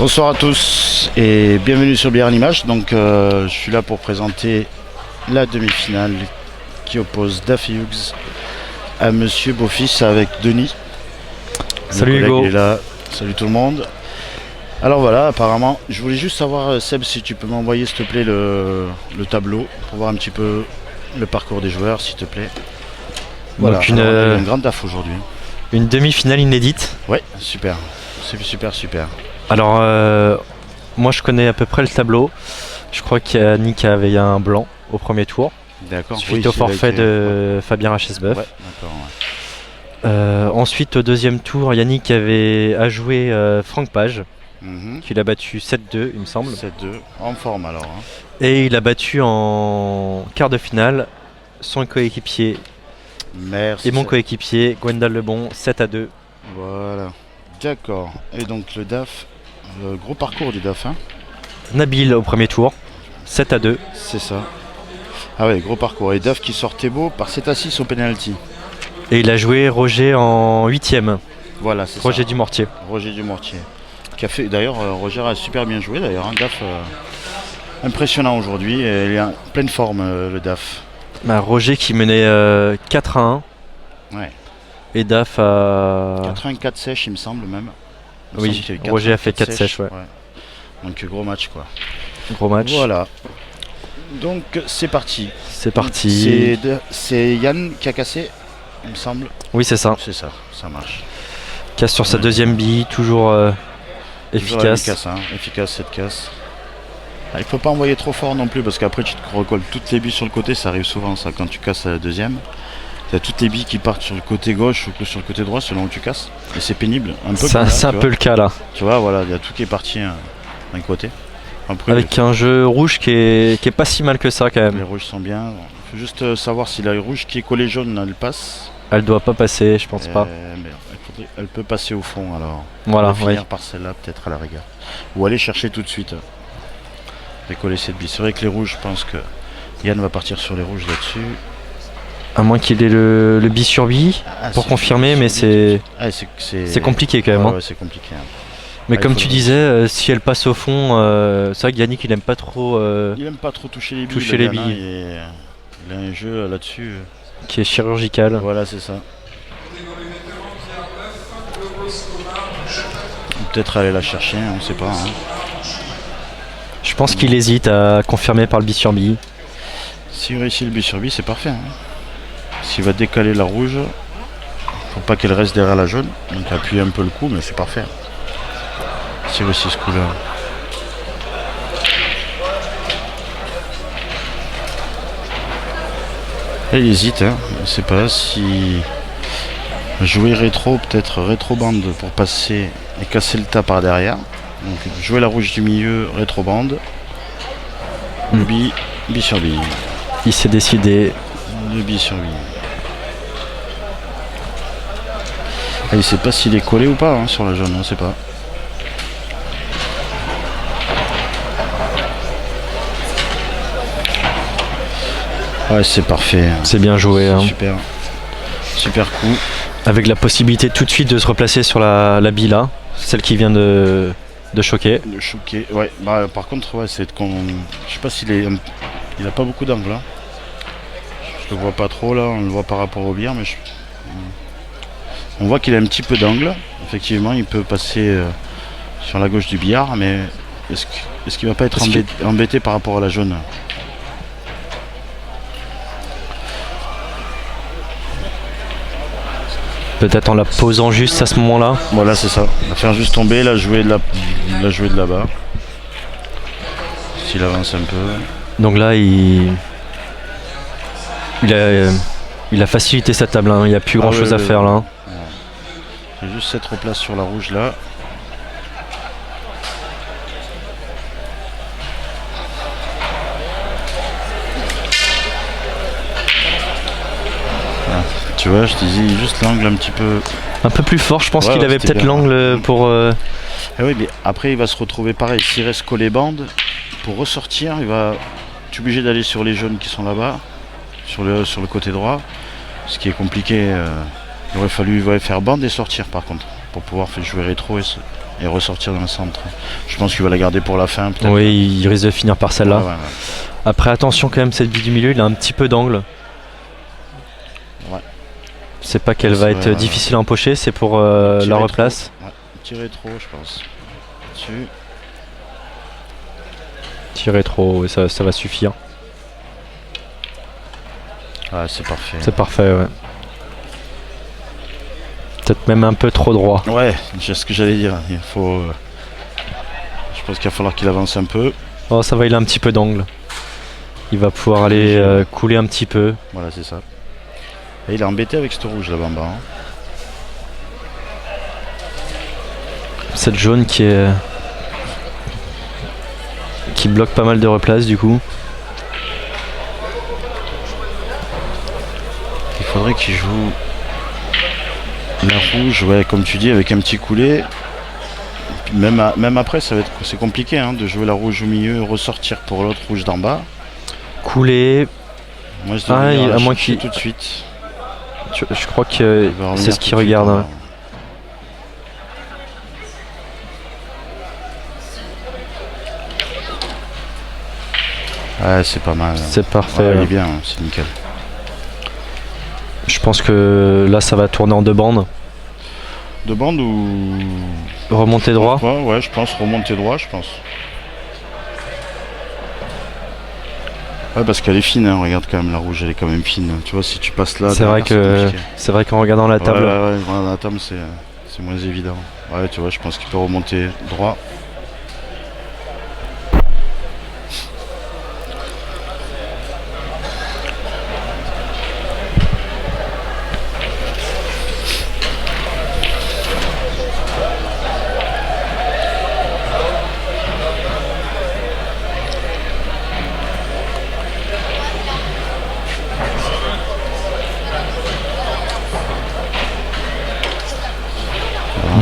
Bonsoir à tous et bienvenue sur Bière en Image. Donc je suis là pour présenter la demi-finale qui oppose Daffy Hughes à Monsieur Beaufils avec Denis. Salut Hugo. Il est là. Salut tout le monde. Alors voilà, apparemment, je voulais juste savoir Seb si tu peux m'envoyer s'il te plaît le tableau pour voir un petit peu le parcours des joueurs s'il te plaît. Voilà, donc une grande DAF aujourd'hui. Une demi-finale inédite. Ouais, super. C'est super. Alors moi je connais à peu près le tableau. Je crois qu'Yannick avait un blanc au premier tour. D'accord. Suite au forfait de Fabien Rachesbeuf. Ouais, d'accord. Ensuite au deuxième tour, Yannick a joué Franck Page, qu'il a battu 7-2 il me semble. 7-2, en forme alors. Hein. Et il a battu en quart de finale son coéquipier et mon coéquipier Gwendal Lebon 7-2. Voilà, d'accord. Et donc le DAF, gros parcours du DAF. Hein. Nabil au premier tour, 7-2. C'est ça. Ah ouais, gros parcours. Et DAF qui sortait beau par 7-6 au penalty. Et il a joué Roger en 8ème. Voilà, c'est Roger ça. Dumortier. Roger Dumortier. Qui a fait, d'ailleurs, Roger a super bien joué d'ailleurs. Hein. DAF impressionnant aujourd'hui. Il est en pleine forme le DAF. Roger qui menait 4-1. Ouais. Et DAF a... 84 sèches il me semble même. Oui, Roger a fait 4 sèches. Ouais. Donc gros match quoi. Gros match. Voilà. Donc c'est parti. C'est parti. C'est Yann qui a cassé, il me semble. Oui, c'est ça. C'est ça, ça marche. Casse sur sa deuxième bille, toujours efficace. Efficace cette casse. Il ne faut pas envoyer trop fort non plus parce qu'après tu te recolles toutes les billes sur le côté, ça arrive souvent ça quand tu casses la deuxième. Tu as toutes les billes qui partent sur le côté gauche ou sur le côté droit selon où tu casses. Et c'est pénible. C'est un peu le cas là. Tu vois, voilà, il y a tout qui est parti d'un côté. Après, avec un jeu rouge qui est pas si mal que ça quand même. Les rouges sont bien. Il faut juste savoir si la rouge qui est collée jaune, elle passe. Elle doit pas passer, je pense pas. Mais elle peut passer au fond alors. Voilà, on va finir par celle-là peut-être à la rigueur. Ou aller chercher tout de suite. Décoller cette bille. C'est vrai que les rouges, je pense que Yann va partir sur les rouges là-dessus. À moins qu'il ait le bille sur bille pour confirmer, mais c'est compliqué quand même. Ouais, c'est compliqué. Hein. Mais comme tu disais, si elle passe au fond, c'est vrai que Yannick il aime pas trop. Il aime pas trop toucher les billes. Il a un jeu là-dessus qui est chirurgical. Voilà, c'est ça. Peut-être aller la chercher, on ne sait pas. Hein. Je pense qu'il hésite à confirmer par le bille sur bille. S'il réussit le bille sur bille, c'est parfait. Hein. S'il va décaler la rouge, faut pas qu'elle reste derrière la jaune. Donc appuyer un peu le coup, mais c'est parfait. S'il réussit ce coup-là. Et il hésite, hein. Je ne sais pas si jouer rétro, peut-être rétro-bande pour passer et casser le tas par derrière. Donc jouer la rouge du milieu, rétro-bande. Le bille sur bille. Il s'est décidé. Le bille sur bille. Et il ne sait pas s'il est collé ou pas hein, sur la jaune, on ne sait pas. Ouais, c'est parfait. C'est bien joué. Hein. Super coup. Avec la possibilité tout de suite de se replacer sur la bille là, celle qui vient de choquer. De choquer, ouais. Par contre, ouais, c'est qu'on. Je sais pas s'il est. Il a pas beaucoup d'angle. Hein. Je le vois pas trop là, on le voit par rapport au bière, mais on voit qu'il a un petit peu d'angle. Effectivement, il peut passer sur la gauche du billard, mais est-ce qu'il va pas être embêté par rapport à la jaune? Peut-être en la posant juste à ce moment-là. Voilà, c'est ça. La faire juste tomber, la jouer de là-bas. S'il avance un peu. Donc là, il a facilité sa table. Hein. Il n'y a plus grand-chose à faire là. Il y a juste cette replace sur la rouge là. Tu vois, je disais juste l'angle un petit peu... Un peu plus fort, je pense qu'il avait peut-être l'angle pour... Eh oui, mais après il va se retrouver pareil, s'il reste collé bande, pour ressortir, il va être obligé d'aller sur les jaunes qui sont là-bas, sur le côté droit, ce qui est compliqué. Il aurait fallu faire bande et sortir par contre. pour pouvoir faire jouer rétro et ressortir dans le centre. Je pense qu'il va la garder pour la fin peut-être. Oui, il risque de finir par celle-là. Ouais. Après attention quand même, cette bille du milieu, il a un petit peu d'angle. Ouais. C'est pas qu'elle va être difficile à empocher, c'est pour la replace. Ouais. Petit rétro je pense. Dessus. Petit rétro, ça va suffire. Ah c'est parfait. C'est parfait, ouais. Peut-être même un peu trop droit. Ouais, c'est ce que j'allais dire. Il faut. Je pense qu'il va falloir qu'il avance un peu. Oh ça va, il a un petit peu d'angle. Il va pouvoir aller couler un petit peu. Voilà, c'est ça. Et il est embêté avec ce rouge là-bas en bas. Cette jaune qui bloque pas mal de replaces du coup. Il faudrait qu'il joue la rouge, ouais, comme tu dis, avec un petit coulé. Même après, c'est compliqué hein, de jouer la rouge au milieu, ressortir pour l'autre rouge d'en bas. Couler. Moi, je devrais à moins qu'il tout de suite. Je crois que c'est ce qu'il regarde. Hein. Ouais, c'est pas mal. C'est parfait. Ouais, il est bien, c'est nickel. Je pense que là, ça va tourner en deux bandes. Deux bandes ou remonter droit? Ouais, je pense remonter droit, je pense. Ouais, parce qu'elle est fine, hein. Regarde quand même la rouge, elle est quand même fine. Tu vois, si tu passes là, c'est vrai qu'en regardant la table. Ouais, la table c'est moins évident. Ouais, tu vois, je pense qu'il peut remonter droit.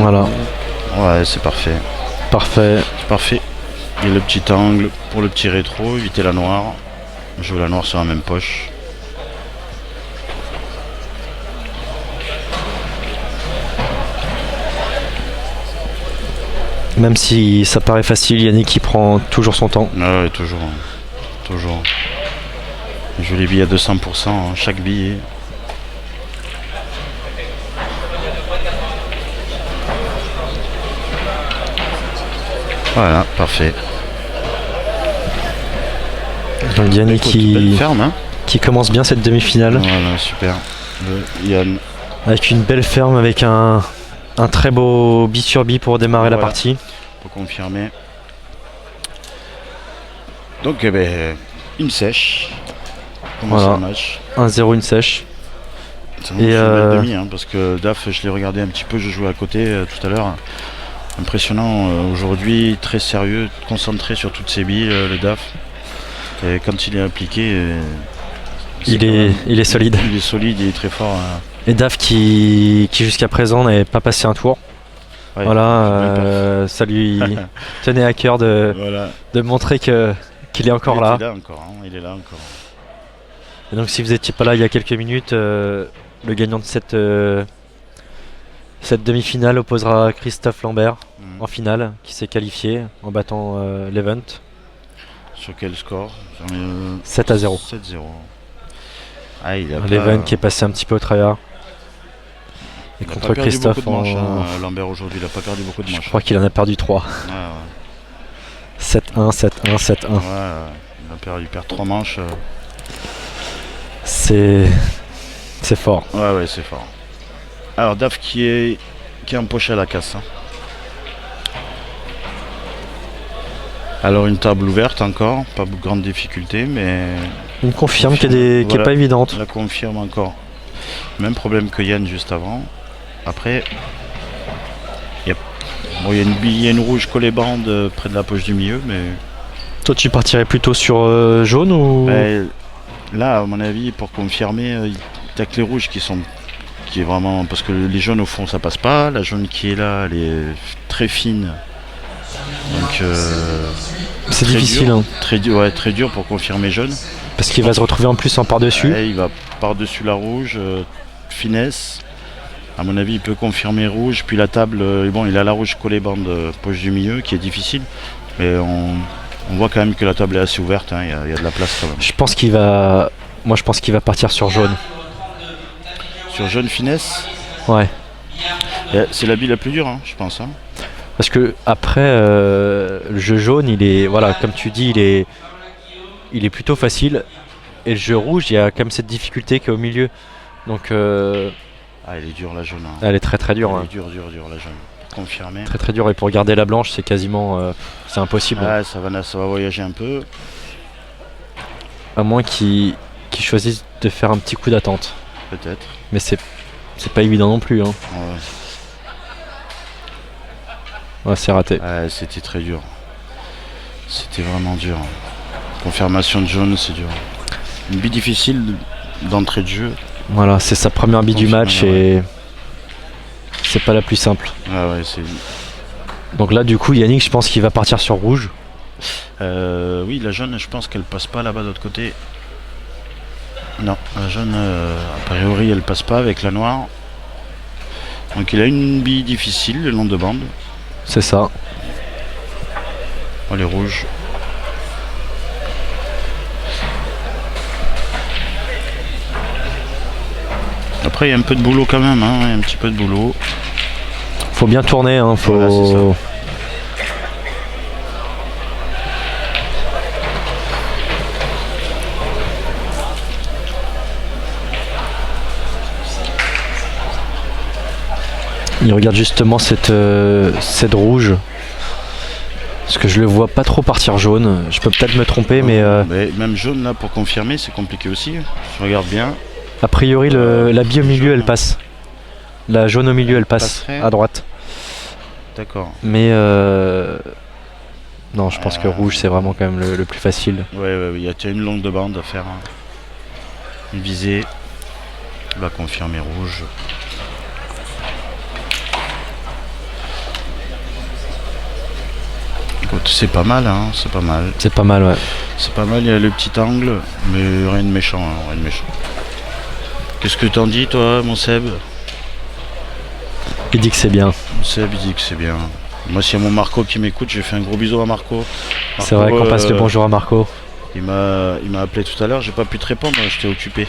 Voilà. Ouais, c'est parfait. Parfait. C'est parfait. Et le petit angle pour le petit rétro, éviter la noire. Jouer la noire sur la même poche. Même si ça paraît facile, Yannick qui prend toujours son temps. Ouais, toujours. Toujours. Je joue les billes à 200%, hein, chaque billet. Voilà, parfait. Donc Yannick qui commence bien cette demi-finale. Voilà, super. Yann. Avec une belle ferme, avec un très beau bi sur bi pour démarrer la partie. Pour confirmer. Donc une sèche. Voilà. 1-0, une sèche. C'est une belle demi, hein, parce que DAF, je l'ai regardé un petit peu, je jouais à côté tout à l'heure. Impressionnant aujourd'hui, très sérieux, concentré sur toutes ses billes, le DAF. Et quand il est appliqué, il est solide. Il est solide, il est très fort. Et DAF qui jusqu'à présent n'avait pas passé un tour. Ouais, voilà, ça lui tenait à cœur de montrer qu'il est encore là. Il est là encore. Et donc si vous n'étiez pas là il y a quelques minutes, le gagnant de cette demi-finale opposera Christophe Lambert en finale, qui s'est qualifié en battant l'event. Sur quel score? 7-0. 7-0. L'event qui est passé un petit peu au travers. Et contre Christophe Lambert aujourd'hui, il n'a pas perdu beaucoup de manches. Je crois qu'il en a perdu 3. 7-1, 7-1, 7-1. Il perd 3 manches. C'est fort. Ouais, c'est fort. Alors DAF qui est empoché à la casse. Hein. Alors une table ouverte encore, pas de grande difficulté, mais... Une confirme qui est pas évidente. La confirme encore. Même problème que Yann juste avant. Après, il y a une rouge collée bande près de la poche du milieu, mais... Toi tu partirais plutôt sur jaune ou... Là, à mon avis, pour confirmer, t'as que les rouges qui est vraiment... Parce que les jaunes au fond ça passe pas, la jaune qui est là, elle est très fine. Donc c'est difficile. Très dur pour confirmer jaune. Parce qu'il va se retrouver en plus en par-dessus. Il va par-dessus la rouge, finesse. À mon avis, il peut confirmer rouge. Puis la table, bon, il a la rouge collée bande poche du milieu qui est difficile. Mais on voit quand même que la table est assez ouverte. Hein, il y a de la place quand même. Je pense qu'il va. Moi, je pense qu'il va partir sur jaune. Sur jaune finesse, Ouais. c'est la bille la plus dure, hein, je pense. Hein. Parce que après, le jeu jaune, il est. Voilà, comme tu dis, il est plutôt facile. Et le jeu rouge, il y a quand même cette difficulté qui est au milieu. Donc, Ah, elle est dure la jaune. Hein. elle est très très dure. Elle Hein. est dure la jaune. Confirmé. Très très dur. Et pour garder la blanche, c'est quasiment. C'est impossible. Ah, ça va voyager un peu. À moins qu'il choisisse de faire un petit coup d'attente. Peut-être. Mais c'est pas évident non plus. Hein. Ouais. Ouais, c'est raté. Ouais, c'était très dur. C'était vraiment dur. Confirmation de jaune, c'est dur. Une bille difficile d'entrée de jeu. Voilà, c'est sa première bille du match et c'est pas la plus simple. Ah ouais, c'est. Donc là, du coup, Yannick, je pense qu'il va partir sur rouge. Oui, la jaune, je pense qu'elle passe pas là-bas de l'autre côté. Non, la jaune, a priori, elle passe pas avec la noire. Donc il a une bille difficile le long de bande. C'est ça. Oh, les rouges. Après, il y a un peu de boulot quand même, hein, un petit peu de boulot. Faut bien tourner, hein, faut. Voilà, c'est ça. Il regarde justement cette rouge. Parce que je le vois pas trop partir jaune. Je peux peut-être me tromper, mais Mais même jaune là pour confirmer, c'est compliqué aussi. Je regarde bien. a priori, la bille au milieu, elle passe. La jaune au milieu, elle passe passerait. à droite. D'accord. Mais non, je pense que rouge, c'est vraiment quand même le plus facile. Ouais, il y a une longue de bande à faire. Hein. Une visée. Il va confirmer rouge. Écoute, c'est pas mal, hein, c'est pas mal. C'est pas mal, ouais. C'est pas mal, il y a le petit angle, mais rien de méchant, hein, rien de méchant. Qu'est-ce que t'en dis, toi, mon Seb? Il dit que c'est bien. Seb, il dit que c'est bien. Moi, s'il y a mon Marco qui m'écoute, j'ai fait un gros bisou à Marco. C'est vrai qu'on passe le bonjour à Marco. Il m'a appelé tout à l'heure, j'ai pas pu te répondre, j'étais occupé,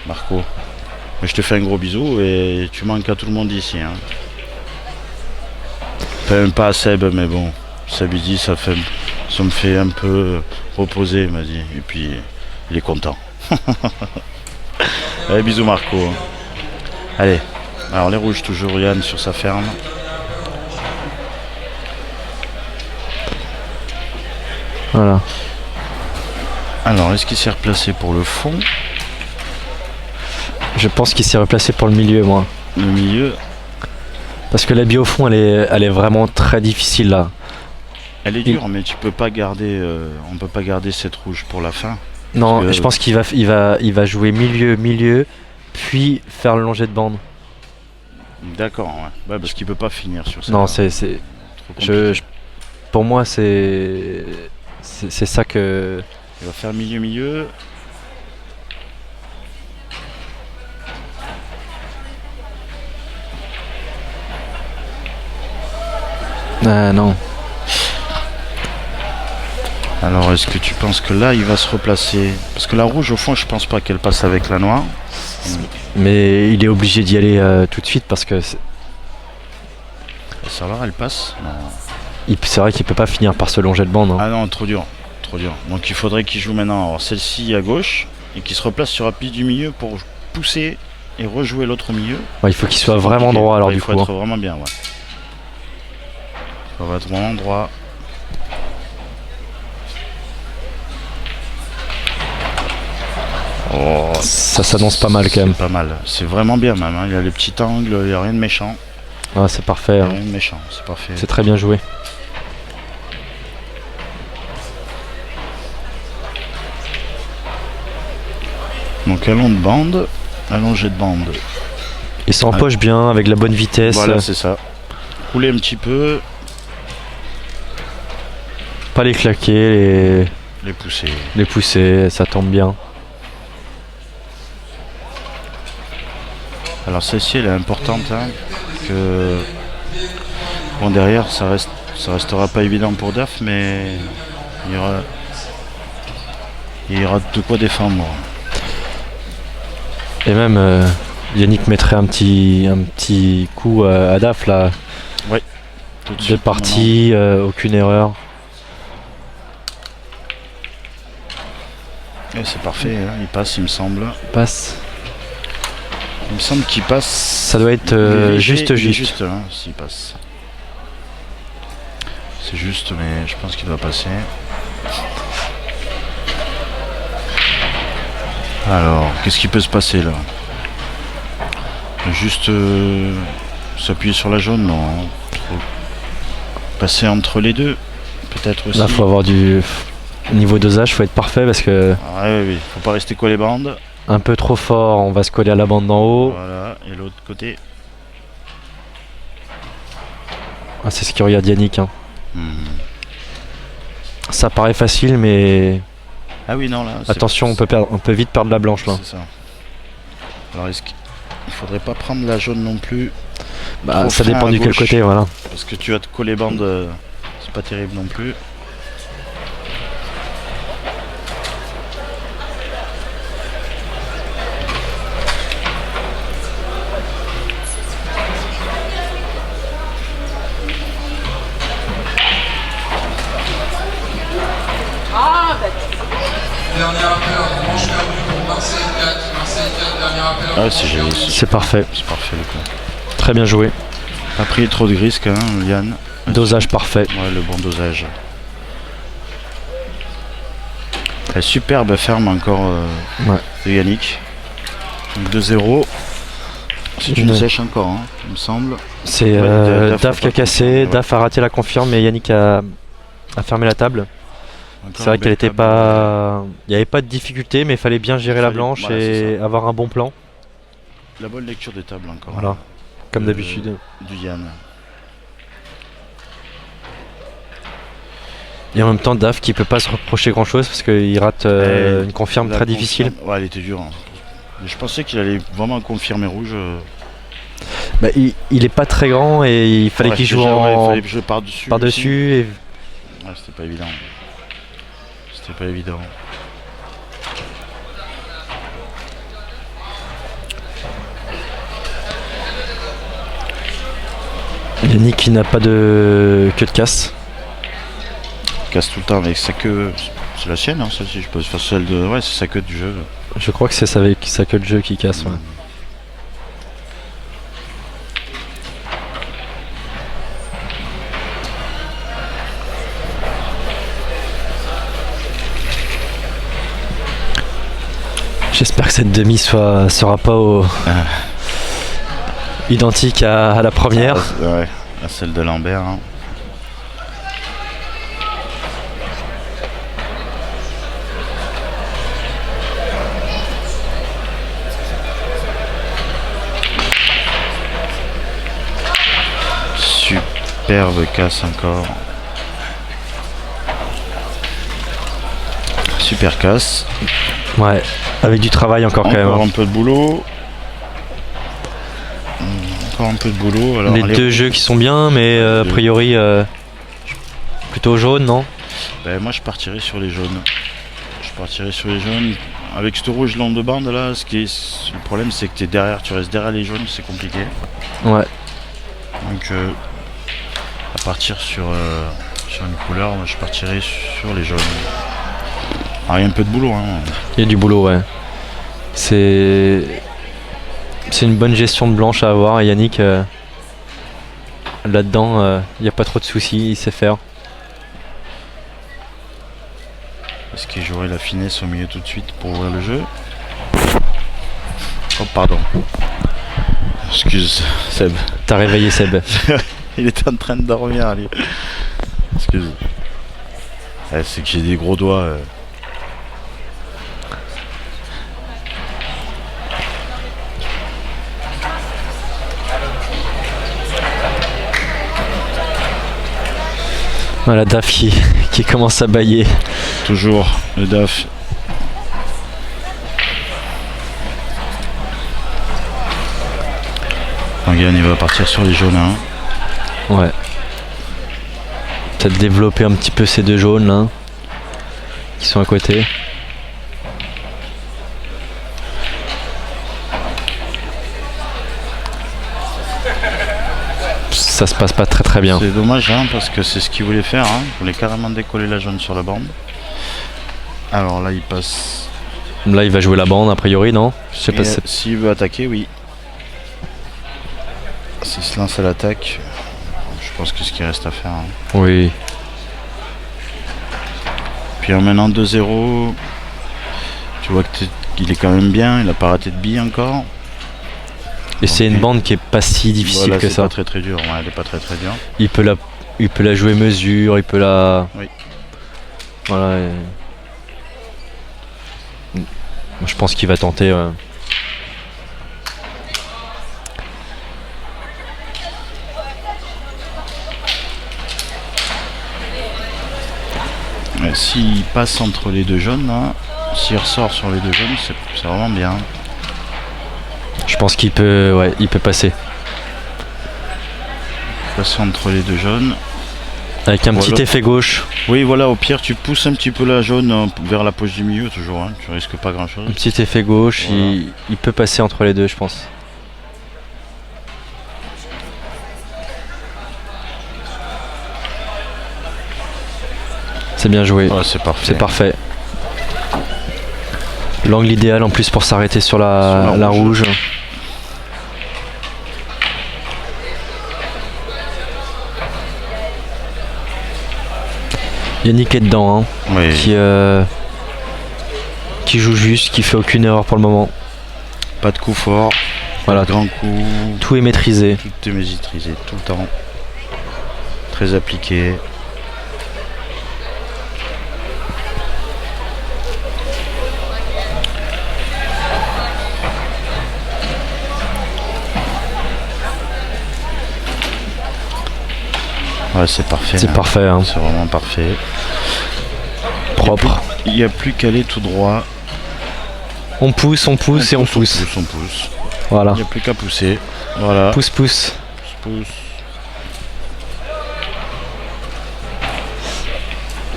Marco. Mais je te fais un gros bisou et tu manques à tout le monde ici. Hein. Enfin, même pas à Seb, mais bon. Seb il dit ça me fait un peu reposer, il m'a dit. Et puis il est content. Allez, bisous Marco. Allez, alors les rouges toujours Yann sur sa ferme. Voilà. Alors est-ce qu'il s'est replacé pour le fond? Je pense qu'il s'est replacé pour le milieu, moi. Le milieu? Parce que la bille au fond, elle est vraiment très difficile là. Elle est dure, mais tu peux pas garder, on peut pas garder cette rouge pour la fin. Non, que- je pense qu'il va jouer milieu, puis faire le long jet de bande. D'accord, ouais. Parce qu'il peut pas finir sur ça. Non, pour moi, c'est ça que. Il va faire milieu. Ah non. Alors est-ce que tu penses que là il va se replacer? Parce que la rouge au fond je pense pas qu'elle passe avec la noire. Mais il est obligé d'y aller tout de suite parce que Ça alors elle passe? Non. c'est vrai qu'il peut pas finir par ce long jet de bande. Hein. Ah non, trop dur. Donc il faudrait qu'il joue maintenant alors, celle-ci à gauche et qu'il se replace sur la piste du milieu pour pousser et rejouer l'autre milieu. Ouais, il faut qu'il soit vraiment droit alors Ouais, du il faut coup. être vraiment bien, ouais. Il faut être vraiment droit. Oh, Ça s'annonce pas mal quand même. c'est pas mal. C'est vraiment bien même. Hein. Il y a les petits angles, il n'y a rien de méchant. Ah, c'est parfait. Il y a Hein. rien de méchant, c'est parfait. C'est très bien joué. Donc un long de bande, allongé de bande. Il s'empoche bien avec la bonne vitesse. Voilà, c'est ça. Rouler un petit peu, Pas les claquer, les pousser. les pousser, ça tombe bien. Alors celle-ci elle est importante, hein, que bon derrière ça restera pas évident pour Daf, mais il y aura de quoi défendre. Et même Yannick mettrait un petit coup à Daf là. Ouais. Tout de Deux suite, parties, aucune erreur. Et c'est parfait, hein, il passe il me semble. Passe. Il me semble qu'il passe. Ça doit être Il est léger, juste. il est juste hein, s'il passe. C'est juste, mais je pense qu'il doit passer. Alors, qu'est-ce qui peut se passer là? Juste s'appuyer sur la jaune, non. Faut passer entre les deux, peut-être aussi. Là, faut avoir du niveau dosage, faut être parfait parce que Ah, ouais, oui, faut pas rester collé bande. un peu trop fort, on va se coller à la bande d'en haut. Voilà, et l'autre côté. Ah, c'est ce qu'il regarde Yannick. Hein. Hmm. Ça paraît facile, mais Ah oui, non, là. attention, on peut vite perdre la blanche là. C'est ça. Alors, il faudrait pas prendre la jaune non plus. Bah, Trop ça fin dépend à du quel gauche. côté, voilà. Parce que tu vas te coller bande, c'est pas terrible non plus. Dernier appel, manche perdue pour Marseille 4. Marseille 4, dernier appel. Ah, C'est parfait, c'est parfait le coup. très bien joué. Pas pris trop de risques, hein, Yann. Dosage parfait. Ouais, le bon dosage. La superbe ferme encore Ouais. de Yannick. Donc 2-0. C'est une Ouais. sèche encore, hein, il me semble. C'est Ouais, Daf qui a pas cassé, confirmé, ouais. Daf a raté la confirme, mais Yannick a fermé la table. Encore C'est vrai une qu'elle belle était table. pas. Il n'y avait pas de difficulté, mais il fallait bien gérer la Fallait- blanche voilà, et c'est ça. avoir un bon plan. La bonne lecture des tables encore. Voilà, comme Euh, d'habitude. Du Yann. Et en même temps, Daf qui peut pas se reprocher grand chose parce qu'il rate une confirme La très difficile. Ouais, elle était dure. Hein. Mais je pensais qu'il allait vraiment confirmer rouge. Bah, il est pas très grand et il fallait Ouais, qu'il joue déjà, ouais, il en fallait jouer par-dessus. par-dessus. Et... Ouais, c'était pas évident. C'était pas évident. Yannick qui n'a pas de queue de casse. Il casse tout le temps avec sa queue. C'est la sienne, hein, celle-ci, je pense. Enfin, celle de. Ouais, c'est sa queue du jeu. Je crois que c'est sa queue de jeu qui casse. Ouais. J'espère que cette demi sera pas identique à la première. Ouais, à celle de Lambert. Hein. Superbe casse encore. Super casse. Ouais, avec du travail encore quand même. Encore Hein. un peu de boulot. Encore un peu de boulot. Alors, Les deux jeux qui sont bien, mais a priori plutôt jaune, non? Ben, moi je partirais sur les jaunes. Je partirais sur les jaunes. Avec ce rouge long de bande là, le problème c'est que tu restes derrière les jaunes, c'est compliqué. Ouais. Donc à partir sur une couleur, moi je partirais sur les jaunes. Alors il y a un peu de boulot, hein. Il y a du boulot, ouais. C'est une bonne gestion de blanche à avoir. Et Yannick, là-dedans, il n'y a pas trop de soucis, il sait faire. Est-ce qu'il jouerait la finesse au milieu tout de suite pour ouvrir le jeu? Oh pardon. Excuse Seb. T'as réveillé Seb. Il était en train de dormir lui. Excuse. C'est que j'ai des gros doigts. Voilà, Daf qui commence à bailler. Toujours le DAF. Yann il va partir sur les jaunes. Hein. Ouais. Peut-être développer un petit peu ces deux jaunes là. Qui sont à côté. Ça se passe pas très bien. C'est dommage hein, parce que c'est ce qu'il voulait faire. Hein. Il voulait carrément décoller la jaune sur la bande. Alors là il passe. Là il va jouer la bande a priori, non? Je sais pas si s'il veut attaquer, oui. S'il se lance à l'attaque, je pense que ce qu'il reste à faire. Hein. Oui. Puis en menant 2-0, tu vois qu'il est quand même bien, il a pas raté de bille encore. Et c'est une bande qui est pas si difficile voilà, que c'est ça. pas très dur, ouais, elle est pas très dure. Il peut la jouer mesure, il peut la. Oui. Voilà. Je pense qu'il va tenter. Ouais. S'il passe entre les deux jaunes, là, s'il ressort sur les deux jaunes, c'est vraiment bien. Je pense qu'il peut, ouais, il peut passer. Passer entre les deux jaunes. Avec un petit effet gauche. Oui, voilà, au pire, tu pousses un petit peu la jaune vers la poche du milieu, toujours. Hein, tu risques pas grand chose. Un petit effet gauche, voilà. Il peut passer entre les deux, je pense. C'est bien joué. Ouais, c'est parfait. C'est parfait. L'angle idéal en plus pour s'arrêter sur la rouge. Yannick est dedans, hein, oui. qui joue juste, qui fait aucune erreur pour le moment. Pas de coup fort, voilà, pas de grand coup. Tout est maîtrisé. Tout est maîtrisé, tout le temps. Très appliqué. Ouais, c'est parfait. C'est parfait. Hein. C'est vraiment parfait. Propre. Il n'y a plus qu'à aller tout droit. On pousse. On pousse. Voilà. Il n'y a plus qu'à pousser. Voilà. Pousse.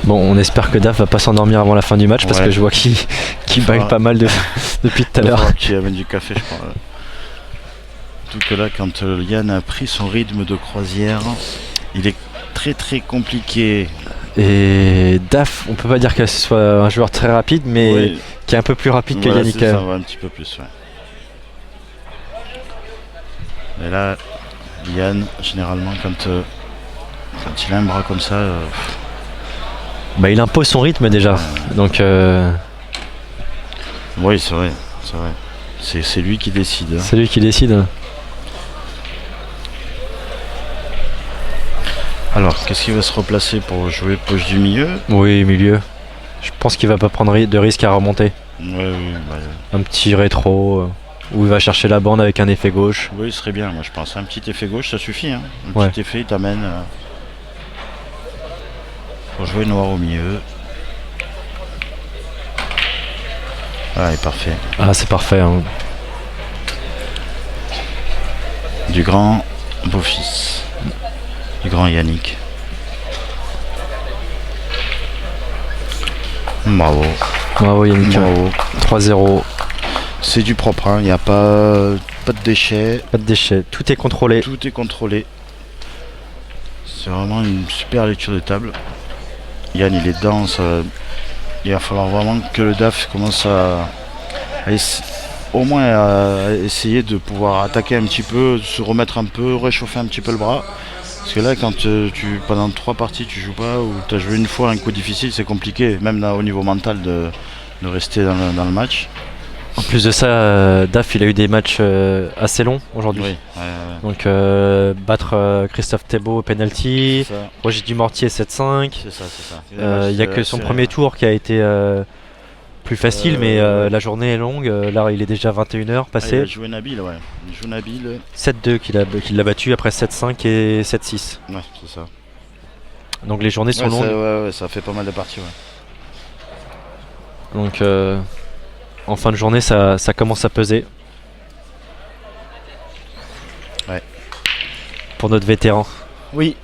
Bon, on espère que Daf va pas s'endormir avant la fin du match parce que je vois qu'il baille pas mal depuis tout à l'heure. Qui amène du café, je crois. Tout que là, quand Yann a pris son rythme de croisière, il est très compliqué. Et Daf, on peut pas dire que ce soit un joueur très rapide, mais oui, qui est un peu plus rapide que Yannick. Ça va un petit peu plus, ouais. Mais là, Yann, généralement, quand il a un bras comme ça... bah, il impose son rythme déjà. Donc... Oui, c'est vrai. C'est lui qui décide. Hein. C'est lui qui décide. Alors, qu'est-ce qu'il va se replacer pour jouer poche du milieu? Oui, milieu. Je pense qu'il va pas prendre de risque à remonter. Oui. Un petit rétro où il va chercher la bande avec un effet gauche. Oui, ce serait bien, moi je pense. Un petit effet gauche, ça suffit. Hein. Un petit effet, il t'amène pour jouer noir au milieu. Ah, il est parfait. Ah, c'est parfait. Hein. Du grand beau-fils. Du grand Yannick. Bravo. Bravo Yannick. Bravo. 3-0. C'est du propre, hein. Il n'y a pas de déchets. Pas de déchets. Tout est contrôlé. Tout est contrôlé. C'est vraiment une super lecture de table. Yann, il est dedans. Il va falloir vraiment que le DAF commence au moins à essayer de pouvoir attaquer un petit peu, se remettre un peu, réchauffer un petit peu le bras. Parce que là, quand pendant 3 parties tu joues pas ou tu as joué une fois un coup difficile, c'est compliqué, même là, au niveau mental, de rester dans le match. En plus de ça, Daf il a eu des matchs assez longs aujourd'hui. Oui, Donc battre Christophe Thébault au penalty, Roger Dumortier 7-5. C'est ça. Il n'y a que son premier tour qui a été plus facile, mais la journée est longue. Là, il est déjà 21h passé. Il a joué Nabil, ouais. 7-2 qu'il l'a battu après 7-5 et 7-6. Ouais, c'est ça. Donc les journées sont longues. Ça fait pas mal de parties, ouais. Donc en fin de journée, ça commence à peser. Ouais. pour notre vétéran Oui.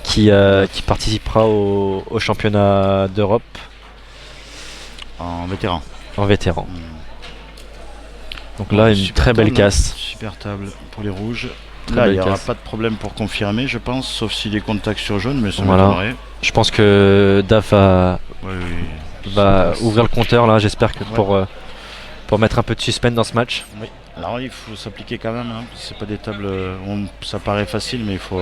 qui participera au championnat d'Europe En vétéran. en vétéran. Donc Ouais, là, une super très belle table, casse. Super table pour les rouges. Très Là, belle il n'y aura casse. pas de problème pour confirmer, je pense, sauf si les contacts sur jaune, mais ça Voilà. m'étonnerait. Je pense que Daf va Oui, oui. va Ça ouvrir le compteur là, j'espère que Ouais. pour mettre un peu de suspense dans ce match. Oui. Alors il faut s'appliquer quand même, hein. C'est pas des tables, ça paraît facile, mais il faut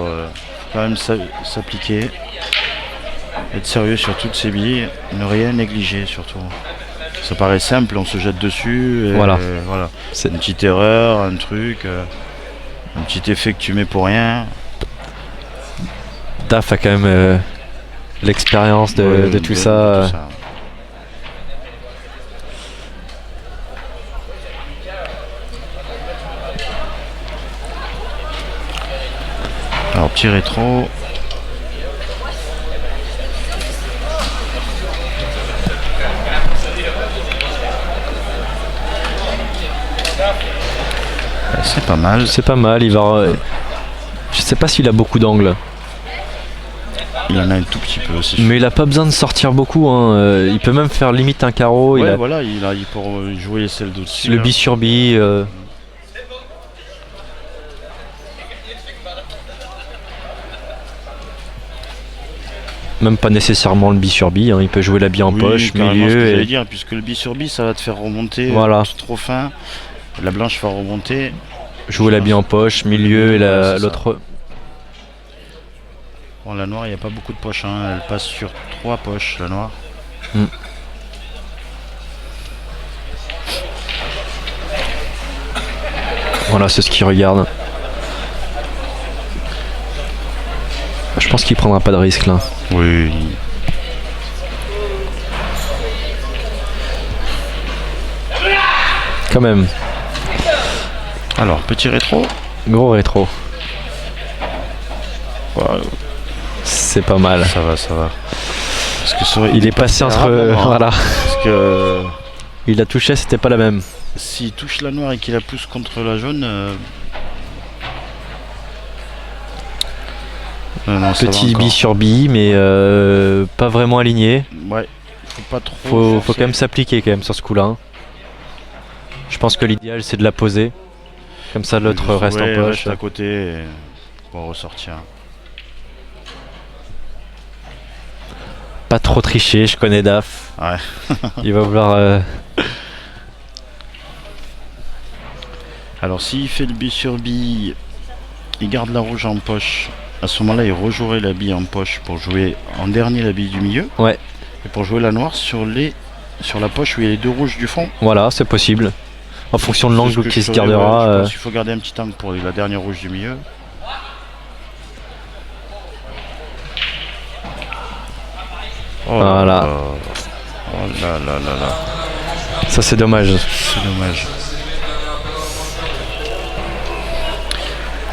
quand même s'appliquer, être sérieux sur toutes ces billes, ne rien négliger surtout. Ça paraît simple, on se jette dessus, et Voilà. voilà. C'est- Une petite erreur, un truc, un petit effet que tu mets pour rien. Daf a quand même l'expérience Ouais, de tout ça. Alors petit rétro. C'est pas mal. C'est pas mal, il va. Je sais pas s'il a beaucoup d'angles, Il en a un tout petit peu aussi. mais il a pas besoin de sortir beaucoup, hein. Il peut même faire limite un carreau. Il Ouais, a voilà, il peut jouer celle d'au-dessus. le là. bi sur bi. Même pas nécessairement le bi sur bi, hein. Il peut jouer la bi en Oui, poche, carrément, ce que milieu. j'allais Et... dire, puisque le bi sur bi, ça va te faire remonter. Voilà. Trop fin. La blanche va remonter. Jouer la bi en poche, milieu et Ouais, c'est l'autre. Bon, la noire, il n'y a pas beaucoup de poches. Hein. Elle passe sur 3 poches, la noire. Voilà, c'est ce qu'il regarde. Je pense qu'il prendra pas de risque là. Oui. Quand même, Alors, petit rétro. gros rétro. Ouais, C'est pas mal. ça va, ça va. Parce que Il est passé entre. Voilà. Parce que Il a touché, c'était pas la même. s'il touche la noire et qu'il la pousse contre la jaune. Non, ça va Petit encore. bi sur bi, mais pas vraiment aligné. Ouais, faut pas trop. Faut forcer. quand même s'appliquer quand même sur ce coup-là, hein. Je pense que l'idéal c'est de la poser. Comme ça l'autre reste Ouais, en poche. reste à côté et pour ressortir. Pas trop tricher, je connais Daf. Ouais. Il va vouloir. Alors s'il fait le bi sur bi, il garde la rouge en poche. À ce moment-là, il rejouerait la bille en poche pour jouer en dernier la bille du milieu. Ouais. Et pour jouer la noire sur la poche où il y a les deux rouges du fond. Voilà, c'est possible. En fonction de C'est ce l'angle que qui je se ferais, gardera. ouais. Je pense qu'il faut garder un petit angle pour la dernière rouge du milieu. Oh là Voilà. là. Oh là là là là. Ça c'est dommage. C'est dommage.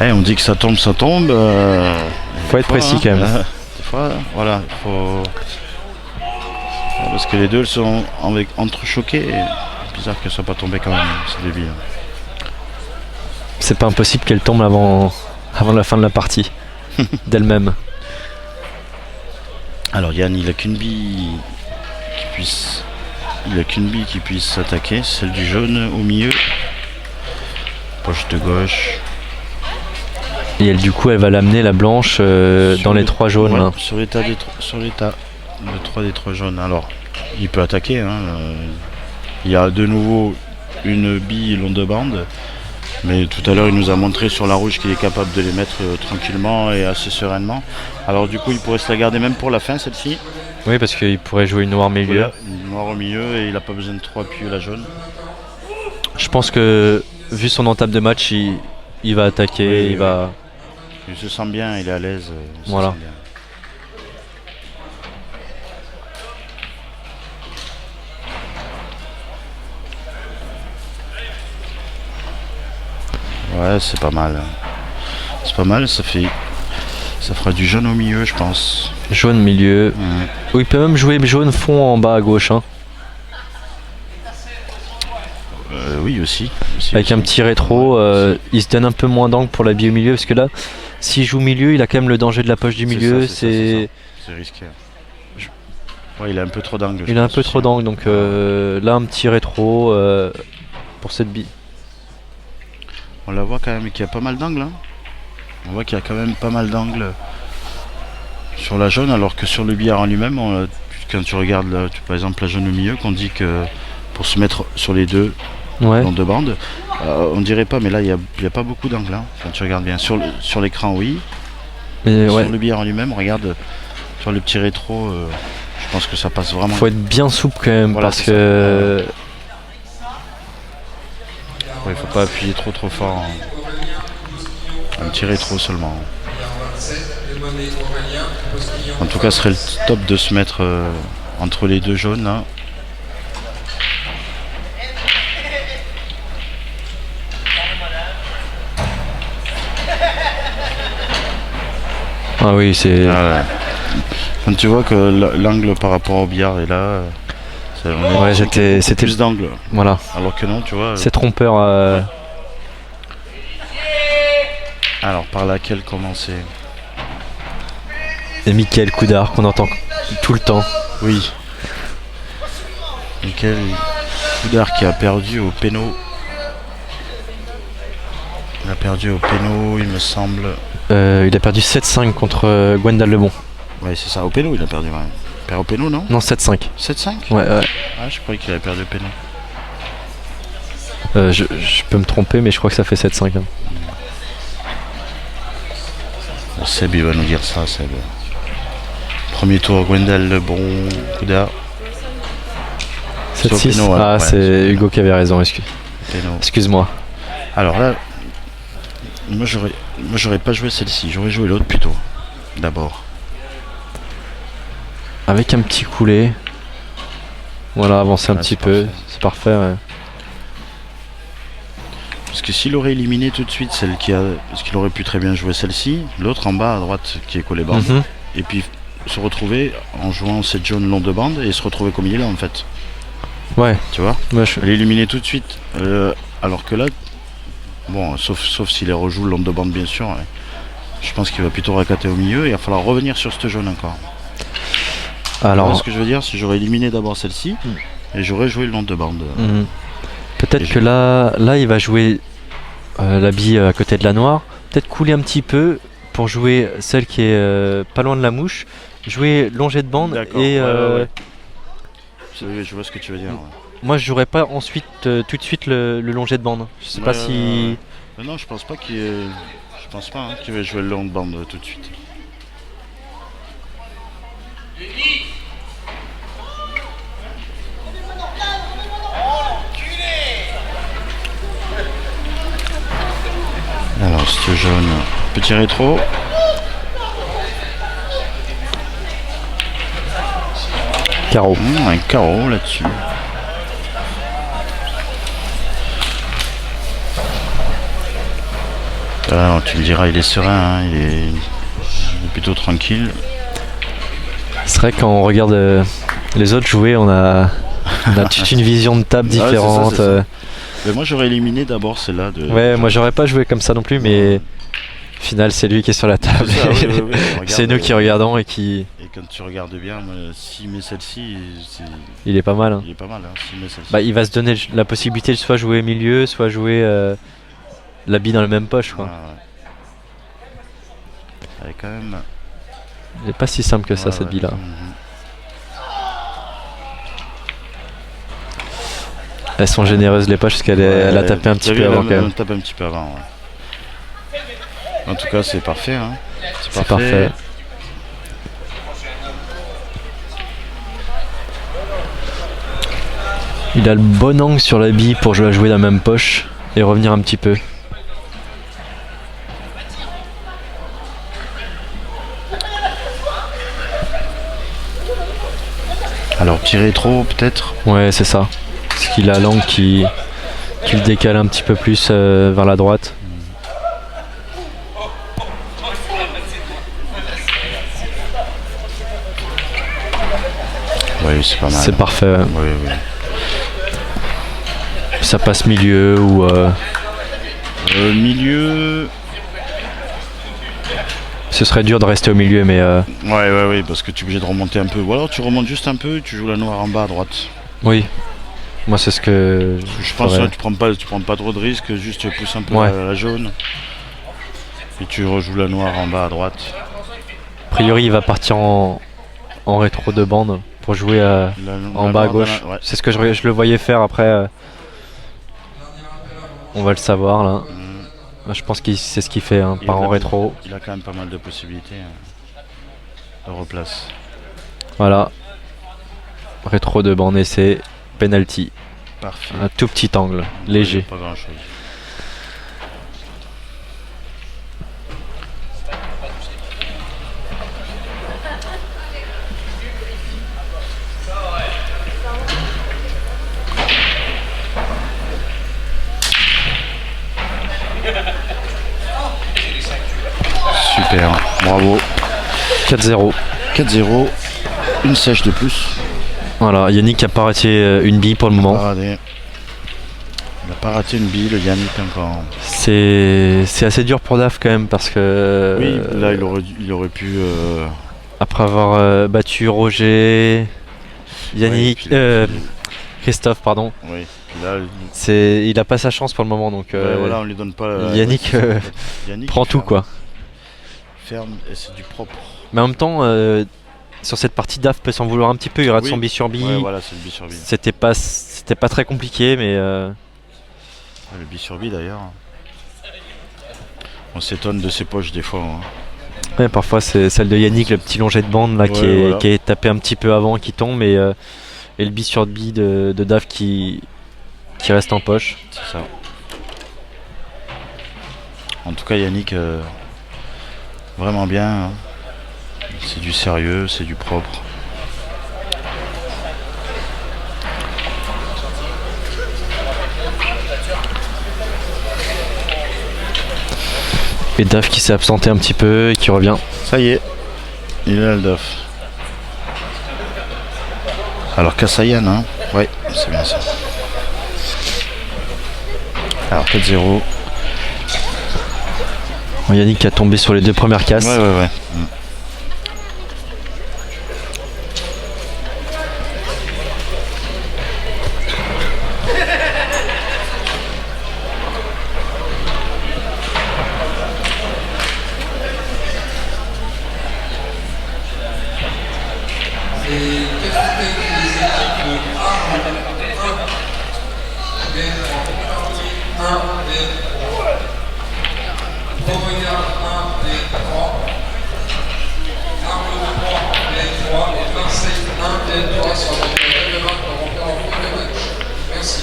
On dit que ça tombe, ça tombe. Faut être précis quand même. Des fois, voilà, il faut. Parce que les deux elles sont entrechoquées. C'est bizarre qu'elles ne soient pas tombées quand même, c'est débile. C'est pas impossible qu'elle tombe avant la fin de la partie. D'elle-même. Alors Yann, il a qu'une bille qui puisse s'attaquer, celle du jaune au milieu. Poche de gauche. Et elle, du coup, elle va l'amener la blanche dans les 3 jaunes. Ouais, Là. sur l'état de 3 des 3 jaunes. Alors, il peut attaquer. Hein. Il y a de nouveau une bille long de bande. Mais tout à l'heure, il nous a montré sur la rouge qu'il est capable de les mettre tranquillement et assez sereinement. Alors du coup, il pourrait se la garder même pour la fin, celle-ci. Oui, parce qu'il pourrait jouer une noire milieu. Voilà, une noire au milieu et il n'a pas besoin de 3 appuyer la jaune. Je pense que, vu son entame de match, il va attaquer, Oui, il oui. va... Il se sent bien, il est à l'aise. Il se Voilà. sent bien. Ouais, c'est pas mal. C'est pas mal, ça fera du jaune au milieu, je pense. Jaune milieu. Ouais. Ou il peut même jouer jaune fond en bas à gauche. Hein. Oui, aussi. Avec un petit rétro, il se donne un peu moins d'angle pour la bille au milieu, parce que là, s'il joue milieu, il a quand même le danger de la poche du milieu. C'est risqué. Ouais, il a un peu trop d'angle. Il a un peu trop d'angle, donc là, un petit rétro pour cette bille. On la voit quand même qu'il y a pas mal d'angles. Hein. On voit qu'il y a quand même pas mal d'angles sur la jaune, alors que sur le billard en lui-même, quand tu regardes là, par exemple la jaune au milieu, qu'on dit que pour se mettre sur les deux dans deux bandes, on dirait pas, mais là il n'y a pas beaucoup d'angles. Hein. Quand tu regardes bien sur l'écran, oui. Mais sur le billard en lui-même, regarde sur le petit rétro, je pense que ça passe vraiment. Faut être bien souple quand même, Voilà, parce que il faut pas appuyer trop fort. Hein. Un petit rétro seulement. En tout cas, ce serait le top de se mettre entre les deux jaunes là. ah oui, c'est Quand tu vois que l'angle par rapport au billard est là, c'était plus d'angle. Voilà. Alors que non, tu vois. C'est trompeur. Alors par laquelle commencer? Et Mickaël Coudard qu'on entend tout le temps. Oui. Mickaël Coudard qui a perdu au péno. Il a perdu au péno, il me semble. Il a perdu 7-5 contre Gwendal Lebon. Ouais, c'est ça, au péno il a perdu. Ouais. Il perd au péno, non? Non, 7-5. 7-5? Ouais. Ah, je croyais qu'il avait perdu au péno. Je peux me tromper, mais je crois que ça fait 7-5. Hein. Seb, il va nous dire ça, Seb. Premier tour, Gwendal Lebon, Coudard. 7-6. Péno, ouais. C'est Hugo qui avait raison, Péno. excuse-moi. Alors là, moi j'aurais pas joué celle-ci, j'aurais joué l'autre plutôt. D'abord. Avec un petit coulet. Voilà, avancer un petit peu. Parfait. C'est parfait, ouais. Parce que s'il aurait éliminé tout de suite celle qui a. Parce qu'il aurait pu très bien jouer celle-ci, l'autre en bas à droite qui est collé bande, et puis se retrouver en jouant cette jaune long de bande et se retrouver comme il est là en fait. Ouais. Tu vois, Ouais, l'éliminer tout de suite. Alors que là, bon, sauf s'il les rejoue le long de bande bien sûr, ouais. Je pense qu'il va plutôt racater au milieu et il va falloir revenir sur cette jaune encore. Alors, ce que je veux dire, si j'aurais éliminé d'abord celle-ci et j'aurais joué le long de bande. peut-être que là, il va jouer la bille à côté de la noire. Peut-être couler un petit peu pour jouer celle qui est pas loin de la mouche. Jouer longé de bande et. Ouais. Je vois ce que tu veux dire. Ouais. Moi, je jouerais pas ensuite tout de suite le longé de bande. Je sais pas si. Non, je pense pas qu'il va jouer le long de bande tout de suite. Alors, ce jaune, petit rétro. Carreau. Un carreau là-dessus. Alors, tu me diras, il est serein, hein, il est plutôt tranquille. C'est vrai quand on regarde les autres jouer, on a toute une vision de table différente. C'est ça. Mais moi j'aurais éliminé d'abord celle-là. Ouais, moi j'aurais pas joué comme ça non plus, mais au final c'est lui qui est sur la table. C'est nous qui regardons et qui. Et quand tu regardes bien, s'il met celle-ci, il est pas mal. Hein. Il est pas mal, hein, s'il met celle-ci. Bah, il va se donner la possibilité de soit jouer milieu, soit jouer la bille dans la même poche. Quoi. Ouais. Elle est quand même. Elle est pas si simple que ça cette bille là. Elles sont généreuses les poches parce qu'elle a tapé un petit peu avant quand même. Elle tape un petit peu avant. Ouais. En tout cas, c'est parfait. Hein. C'est parfait. Il a le bon angle sur la bille pour jouer dans la même poche et revenir un petit peu. Alors, petit rétro peut-être. Ouais, c'est ça. Parce qu'il a l'angle qui le décale un petit peu plus vers la droite. Oui, c'est pas mal. C'est parfait. Oui. Ça passe milieu ou Milieu. ce serait dur de rester au milieu, mais Ouais, parce que tu es obligé de remonter un peu. Ou alors tu remontes juste un peu et tu joues la noire en bas à droite. oui. Moi, c'est ce que Je pense ferais. que tu prends pas trop de risques, juste tu pousses un peu Ouais. la jaune. Et tu rejoues la noire en bas à droite. A priori, il va partir en rétro de bande pour jouer en bas à noire gauche. ouais. C'est ce que je le voyais faire après. On va le savoir là. Je pense que c'est ce qu'il fait, hein, Il part en a- rétro. Il a quand même pas mal de possibilités de replace. Voilà. Rétro de bande essai, penalty. Parfait. Un tout petit angle, léger. Pas grand chose. Super, bravo. 4-0. 4-0, une sèche de plus. Voilà, Yannick a pas raté une bille pour le moment. Il n'a pas raté une bille, le Yannick encore. C'est assez dur pour Daf quand même parce que Oui, là il aurait pu. après avoir battu Roger, Yannick, Christophe, pardon, Oui, puis là, il a pas sa chance pour le moment donc voilà, on lui donne pas. Yannick, Yannick prend il tout ferme. quoi. Ferme et c'est du propre. Mais en même temps, sur cette partie, Daf peut s'en vouloir un petit peu. Il rate Oui. son bille sur bille. Ouais, voilà, c'est le bille sur bille. C'était pas très compliqué, mais Le bille sur bille d'ailleurs. On s'étonne de ses poches des fois. Hein. ouais, parfois c'est celle de Yannick, le petit longet de bande là Ouais, qui est tapé un petit peu avant, qui tombe et le bille sur bille de Daf qui reste en poche. C'est ça. En tout cas, Yannick, vraiment bien. Hein. C'est du sérieux, c'est du propre. Et Daf qui s'est absenté un petit peu et qui revient. Ça y est, il est là le Daf. Alors Kassayan, hein. Ouais, c'est bien ça. Alors 4-0. Bon, Yannick a tombé sur les deux premières casses. Ouais. Les capitaines des équipes de A, 1, B3. Beauregard 1, B3. Arme de 3, B3. Et Marseille 1, B3 sur la règlement pour remplir en cours de match. Merci.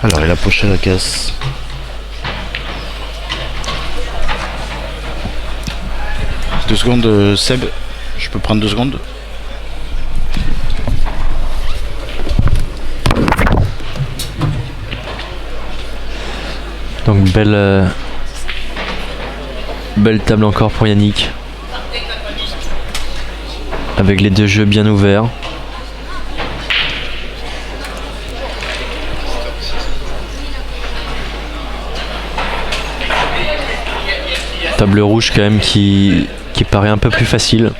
Alors il a poché la caisse. Deux secondes, Seb. Je peux prendre 2 secondes. Donc belle table encore pour Yannick. Avec les deux jeux bien ouverts. Table rouge quand même qui paraît un peu plus facile.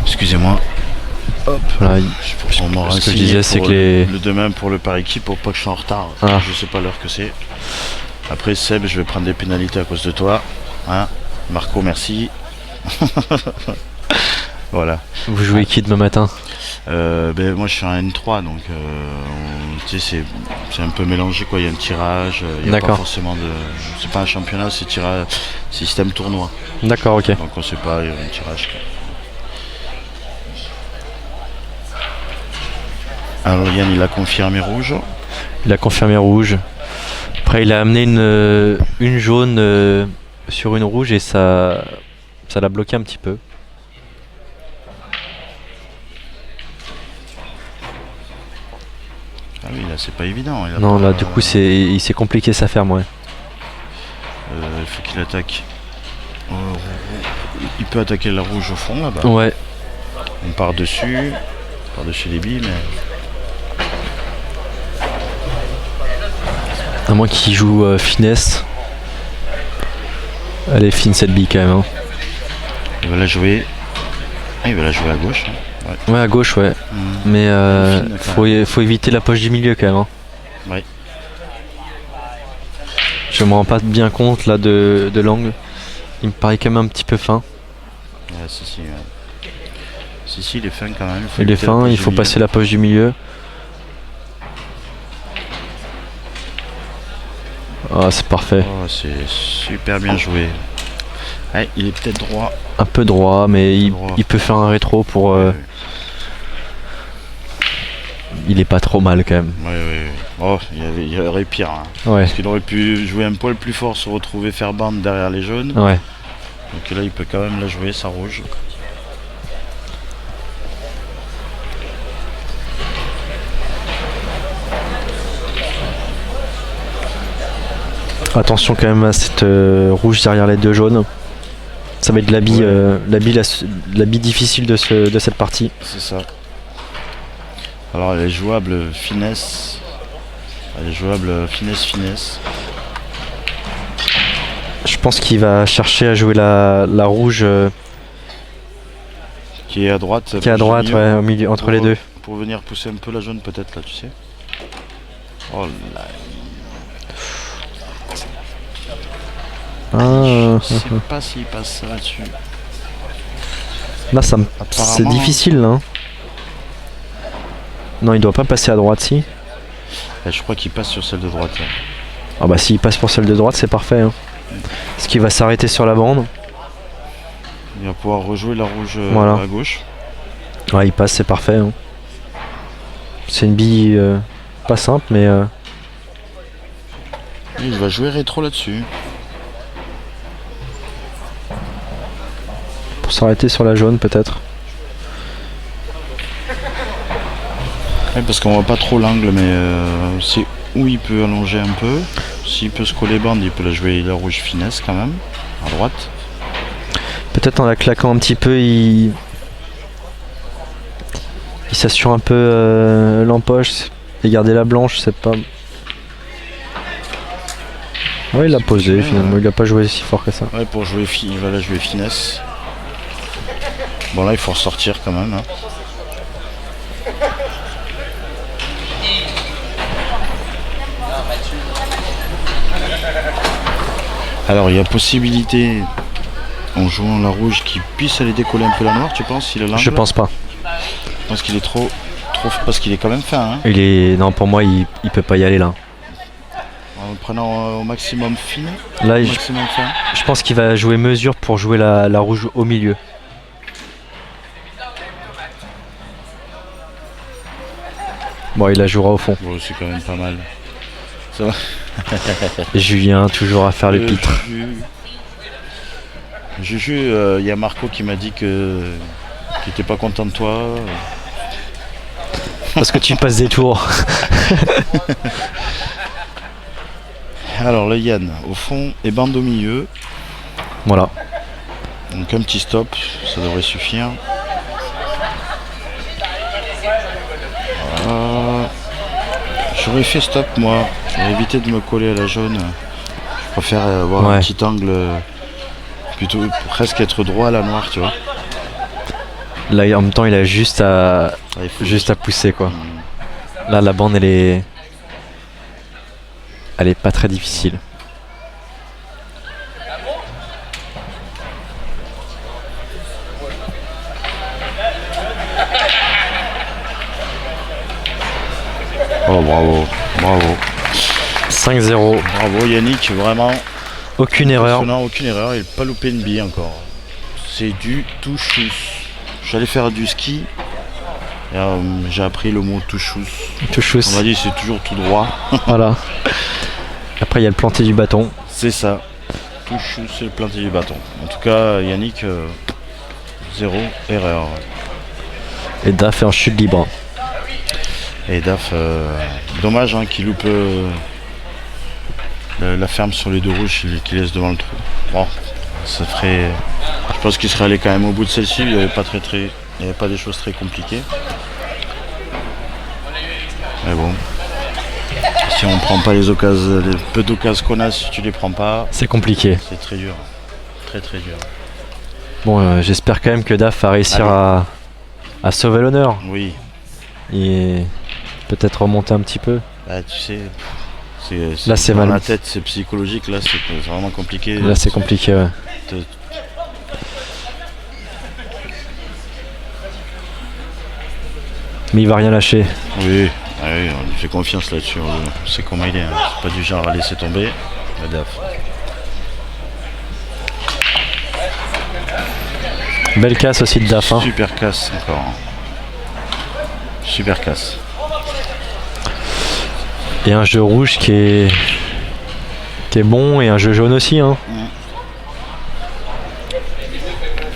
Excusez-moi. Hop. Voilà, On m'aura ce que je signé disais, c'est pour que les... le demain pour le par équipe pour pas que je sois en retard. Ah. Je sais pas l'heure que c'est. Après Seb, je vais prendre des pénalités à cause de toi. Hein. Marco, merci. Voilà. Vous jouez qui demain matin? Moi je suis un N3 donc tu sais, c'est un peu mélangé quoi. Il y a un tirage, il n'y a pas D'accord. forcément de. C'est pas un championnat, c'est tirage système tournoi. D'accord, ok. Donc on sait pas, il y a un tirage. Alors Yann il a confirmé rouge. Il a confirmé rouge. Après il a amené une jaune sur une rouge et ça l'a bloqué un petit peu. Ah oui, là c'est pas évident. Il a Non, pas- là du coup il s'est compliqué sa ferme, ouais. Il faut qu'il attaque. Il peut attaquer la rouge au fond là-bas. Ouais, On part dessus les billes, mais à moins qu'il joue finesse. Elle est fine cette bille quand même. Hein. il va la jouer. Ah, il va la jouer à gauche. Hein. Ouais, à gauche, ouais. Mhm. Mais Fine, quand faut éviter la poche du milieu quand même. Hein. Ouais. Je me rends pas bien compte là de l'angle. Il me paraît quand même un petit peu fin. Ouais, si, ouais. Si, il est fin quand même. Il est éviter la fin, poche il du faut milieu. passer la poche du milieu. Ah, c'est parfait. Oh, c'est super bien joué. Ouais, il est peut-être droit. Un peu droit, mais Droit. il peut faire un rétro pour. Ouais. Il est pas trop mal quand même. Ouais. Oh, il y aurait pire. Hein. Ouais, Parce qu'il aurait pu jouer un poil plus fort, se retrouver faire bande derrière les jaunes. ouais. Donc là, il peut quand même la jouer, sa rouge. Attention quand même à cette rouge derrière les deux jaunes. Ça va être l'habit Ouais. l'habit difficile de cette partie. C'est ça. Alors, elle est jouable finesse. Elle est jouable finesse. Je pense qu'il va chercher à jouer la rouge Qui est à droite. qui est à poche du droite, milieu, ouais, au milieu, entre les deux. Pour venir pousser un peu la jaune, peut-être, là, tu sais. Oh là. Ah, Je sais pas s'il passe ça là-dessus. là, c'est Apparemment. difficile, là. Hein. Non, il doit pas passer à droite, si. Je crois qu'il passe sur celle de droite. Là. Ah bah s'il passe pour celle de droite, c'est parfait. Hein. Parce qu'il va s'arrêter sur la bande. Il va pouvoir rejouer la rouge Voilà. à gauche. Ouais, il passe, c'est parfait. Hein. C'est une bille pas simple, mais Et il va jouer rétro là-dessus. pour s'arrêter sur la jaune, peut-être. Ouais, parce qu'on voit pas trop l'angle, mais c'est où il peut allonger un peu. S'il peut se coller bande, il peut la jouer la rouge finesse quand même, à droite. Peut-être en la claquant un petit peu, il s'assure un peu l'empoche et garder la blanche, c'est pas. Ouais, il l'a posé bien, finalement, ouais. il a pas joué si fort que ça. Ouais, pour jouer il va la jouer finesse. Bon là, il faut ressortir quand même. Hein. Alors, il y a possibilité, en jouant la rouge, qu'il puisse aller décoller un peu la noire, tu penses, s'il a l'angle? Je pense pas. Je pense qu'il est trop parce qu'il est quand même fin. Hein. Non, pour moi, il peut pas y aller là. En le prenant au maximum fin, Là, au je maximum fin. pense qu'il va jouer mesure pour jouer la rouge au milieu. Bon, il la jouera au fond. Bon, c'est quand même pas mal. Ça va. Julien, toujours à faire le pitre. Juju, il y a Marco qui m'a dit qu'il était pas content de toi. Parce que tu passes des tours. Alors le Yann au fond et bande au milieu. Voilà. Donc un petit stop, ça devrait suffire. Voilà. J'aurais fait stop moi. J'aurais évité de me coller à la jaune. Je préfère avoir Ouais. un petit angle plutôt presque être droit à la noire, tu vois. Là, en même temps, il a juste à Ah, il faut pousser quoi. Mm. Là, la bande, elle est pas très difficile. Oh bravo. 5-0. Bravo Yannick, vraiment. Aucune erreur. Impressionnant, aucune erreur, il n'a pas loupé une bille encore. C'est du tout chousse. J'allais faire du ski. Et, j'ai appris le mot tout chousse. Tout chousse. On m'a dit c'est toujours tout droit. Voilà. Après, il y a le planté du bâton. C'est ça. Tout chousse, c'est le planté du bâton. En tout cas, Yannick, zéro erreur. Et Da fait un chute libre. Et Daf, dommage hein, qu'il loupe la ferme sur les deux rouges qu'il laisse devant le trou. Bon, ça ferait. Je pense qu'il serait allé quand même au bout de celle-ci. Il n'y avait pas des choses très compliquées. Mais bon, si on prend pas les occasions, les peu d'occasions qu'on a, si tu les prends pas, C'est compliqué. c'est très dur, très très dur. Bon, j'espère quand même que Daf va réussir à sauver l'honneur Oui, et peut-être remonter un petit peu. bah, tu sais, Là, c'est dans mal. la tête, c'est psychologique. Là, c'est vraiment compliqué. Là, c'est compliqué. Ouais. Te- Mais il va rien lâcher. Oui, on lui fait confiance là-dessus. On sait comment il est. Hein. C'est pas du genre à laisser tomber. La Daf. Belle casse aussi de Daf. Hein. Super casse encore. Super casse. Et un jeu rouge qui est bon et un jeu jaune aussi. Hein.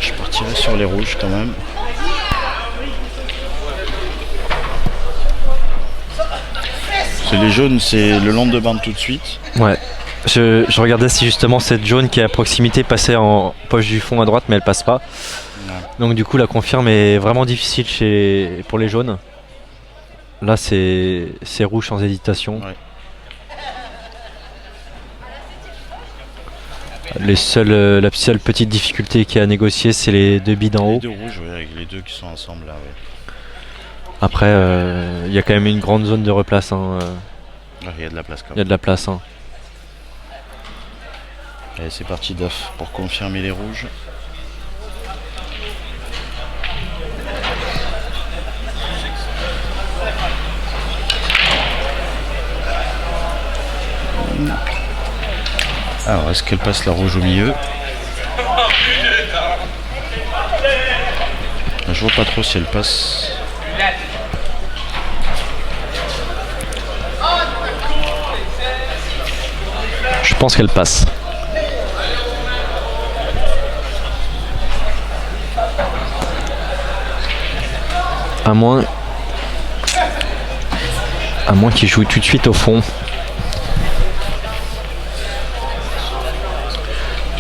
Je partirai sur les rouges quand même. C'est les jaunes, c'est le long de bande tout de suite. Ouais. Je regardais si justement cette jaune qui est à proximité passait en poche du fond à droite, mais elle passe pas. Ouais. Donc du coup la confirme est vraiment difficile pour les jaunes. Là c'est rouge sans hésitation. Ouais. La seule petite difficulté qu'il y a à négocier, c'est les deux billes d'en Les haut. deux rouges, ouais, avec les deux qui sont ensemble là. Ouais. Après, il y a quand même une grande zone de replace. Hein. Ouais, il y a de la place quand Il y a même. de la place. Hein. Allez, c'est parti Daf pour confirmer les rouges. Alors, est-ce qu'elle passe la rouge au milieu? Je vois pas trop si elle passe. Je pense qu'elle passe. À moins qu'il joue tout de suite au fond.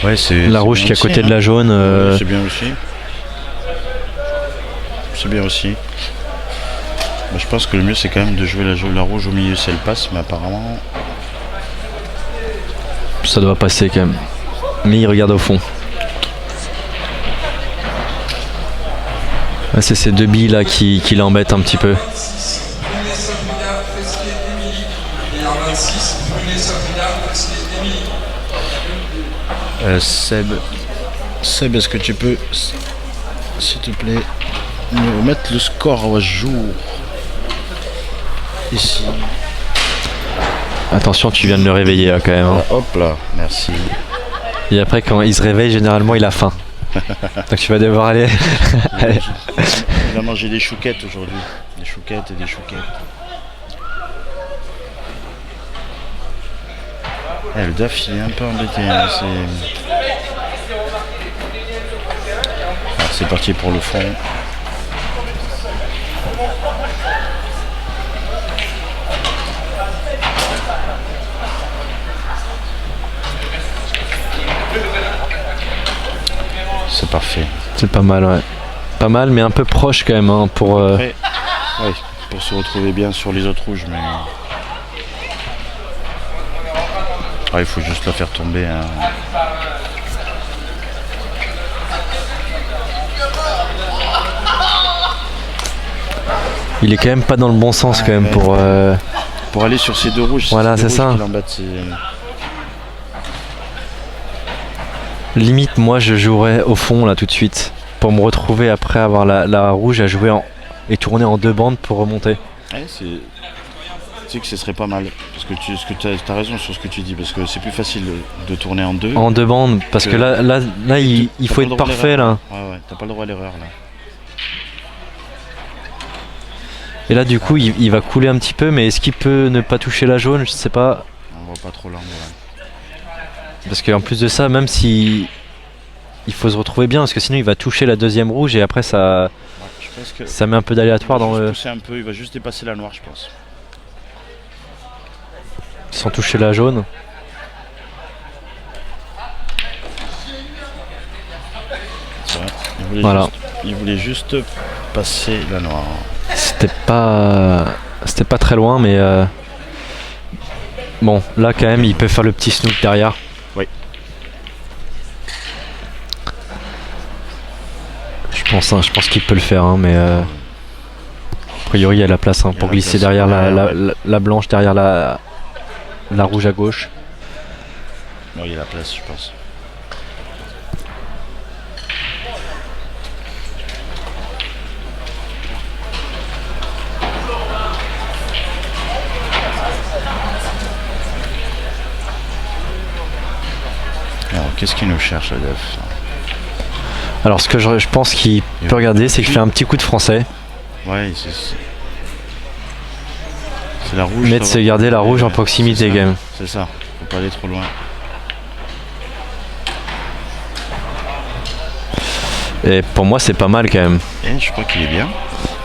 Ouais, c'est La rouge qui est à côté de la jaune. Ouais, c'est bien aussi. C'est bien aussi. Bah, je pense que le mieux c'est quand même de jouer la rouge au milieu si elle passe, mais apparemment. Ça doit passer quand même. Mais il regarde au fond. Ah, c'est ces deux billes là qui l'embêtent un petit peu. Brunet Sofia, Feslier Émilie. Et en 26, Brunet Sofia, Feslier Émilie. Seb, est-ce que tu peux, s'il te plaît, nous remettre le score à jour ici? Attention, tu viens de le réveiller là quand même. Hein. Ah, hop là, merci. Et après, quand il se réveille, généralement il a faim. Donc tu vas devoir aller. Allez. Il a mangé des chouquettes aujourd'hui. Des chouquettes et des chouquettes. Le Daf il est un peu embêté. Hein, c'est parti pour le fond. C'est parfait. C'est pas mal, ouais. Pas mal, mais un peu proche quand même hein, pour. Après, ouais, pour se retrouver bien sur les autres rouges, mais. Ah, il faut juste la faire tomber. Hein. Il est quand même pas dans le bon sens quand même Ouais. Pour aller sur ces deux rouges, Voilà, ces deux c'est rouges ça. qui l'embêtent, Limite, moi je jouerais au fond là tout de suite. Pour me retrouver après avoir la rouge à jouer et tourner en deux bandes pour remonter. Ouais, tu sais que ce serait pas mal. Parce que tu as raison sur ce que tu dis. Parce que c'est plus facile de tourner en deux. En deux bandes, parce que là il T'as faut pas le être droit à parfait l'erreur. là. Ouais, t'as pas le droit à l'erreur là. Et là du coup il va couler un petit peu, mais est-ce qu'il peut ne pas toucher la jaune? Je sais pas. On voit pas trop l'angle. Ouais. Parce qu'en plus de ça, même si il faut se retrouver bien, parce que sinon il va toucher la deuxième rouge et après ça. Ouais, je Parce que Ça met un peu d'aléatoire dans le... pousser un peu, il va juste dépasser la noire, je pense. sans toucher la jaune. C'est vrai. Il voulait juste passer la noire. C'était pas très loin, mais bon, là quand même, il peut faire le petit snook derrière. Oui. Je pense qu'il peut le faire, hein, mais a priori il y a la place, hein, pour glisser derrière la blanche, derrière la rouge à gauche. Non, il y a la place, je pense. Alors, qu'est-ce qu'il nous cherche, le def? Alors ce que je pense qu'il peut regarder, c'est qu'il fait un petit coup de français. Ouais, c'est la rouge. Mais de se garder la rouge en proximité, quand même. C'est ça, faut pas aller trop loin. Et pour moi, c'est pas mal quand même. Et je crois qu'il est bien.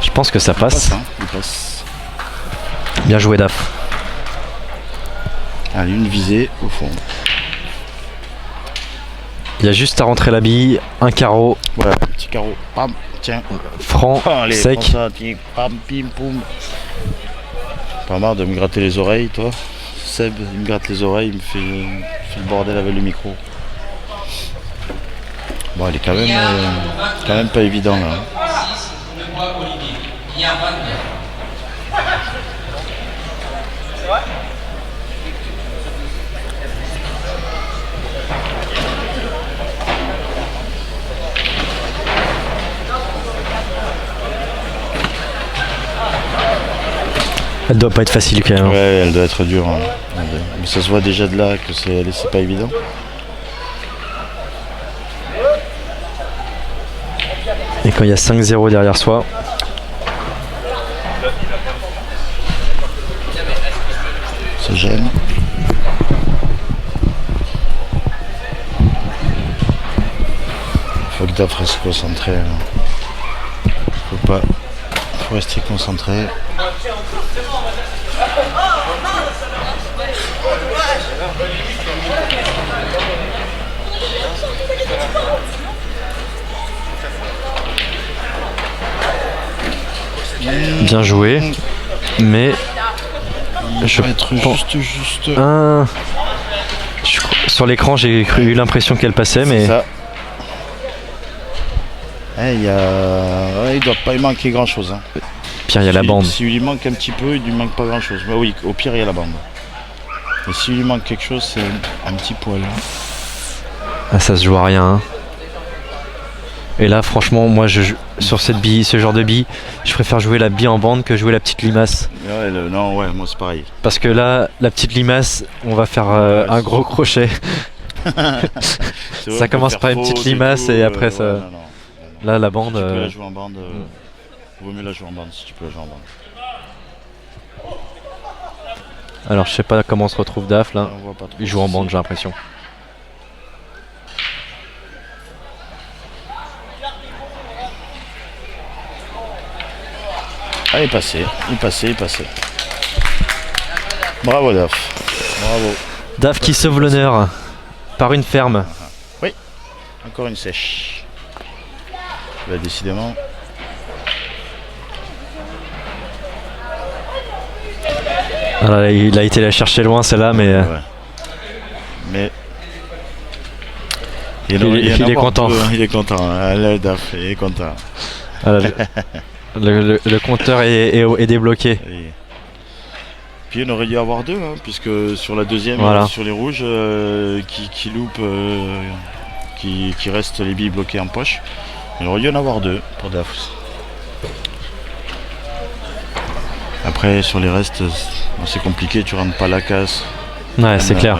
Je pense que ça passe. Il passe. Bien joué, Daf. Allez, une visée au fond. Il y a juste à rentrer la bille, un carreau, Voilà, petit carreau. Pam, tiens. franc, Allez, sec. prends ça, tiens. Pam, pim, poum. Pas marre de me gratter les oreilles, toi. Seb, il me gratte les oreilles, il me fait le bordel avec le micro. Bon, il est quand même pas évident là. 6, le bois Olivier. Il y a 22. Elle doit pas être facile quand même. Ouais, elle doit être dure. Hein. Mais ça se voit déjà de là que c'est pas évident. Et quand il y a 5-0 derrière soi, Ça gêne. Faut que Daf reste concentré. Là. Faut rester concentré. bien joué. Mais je vais être pense- juste. sur l'écran, j'ai eu l'impression qu'elle passait, mais Ça. Il doit pas lui manquer grand chose. Hein. pire, il y a la bande. S'il lui manque un petit peu, il lui manque pas grand chose. Mais oui, au pire, il y a la bande. Et s'il lui manque quelque chose, c'est un petit poil. Ah, ça se joue à rien, hein. Et là, franchement, moi, sur cette bille, ce genre de bille, je préfère jouer la bille en bande que jouer la petite limace. Ouais, moi c'est pareil. Parce que là, la petite limace, on va faire un gros crochet. C'est vrai, Ça on peut commence faire par une petite faute limace tout, et après ça. non. Là, la bande. Si tu peux la jouer en bande, vaut mieux la jouer en bande si tu peux la jouer en bande. Alors, je sais pas comment on se retrouve Daf là. On voit pas trop. Il joue en bande, j'ai l'impression. Ah, il est passé. Bravo Daf. Bravo. Daf qui sauve l'honneur par une ferme. Encore une sèche. Là, décidément. Alors, il a été la chercher loin celle-là, mais Ouais. Mais. Il est content. Il est content. Ah, le Daf, il est content. voilà, le compteur est débloqué. Et puis on aurait dû avoir deux, hein, puisque sur la deuxième, Voilà. sur les rouges, qui loupent, qui restent les billes bloquées en poche, il aurait dû en avoir deux pour Daf. Après sur les restes, c'est compliqué, tu rentres pas la casse. Ouais, c'est clair.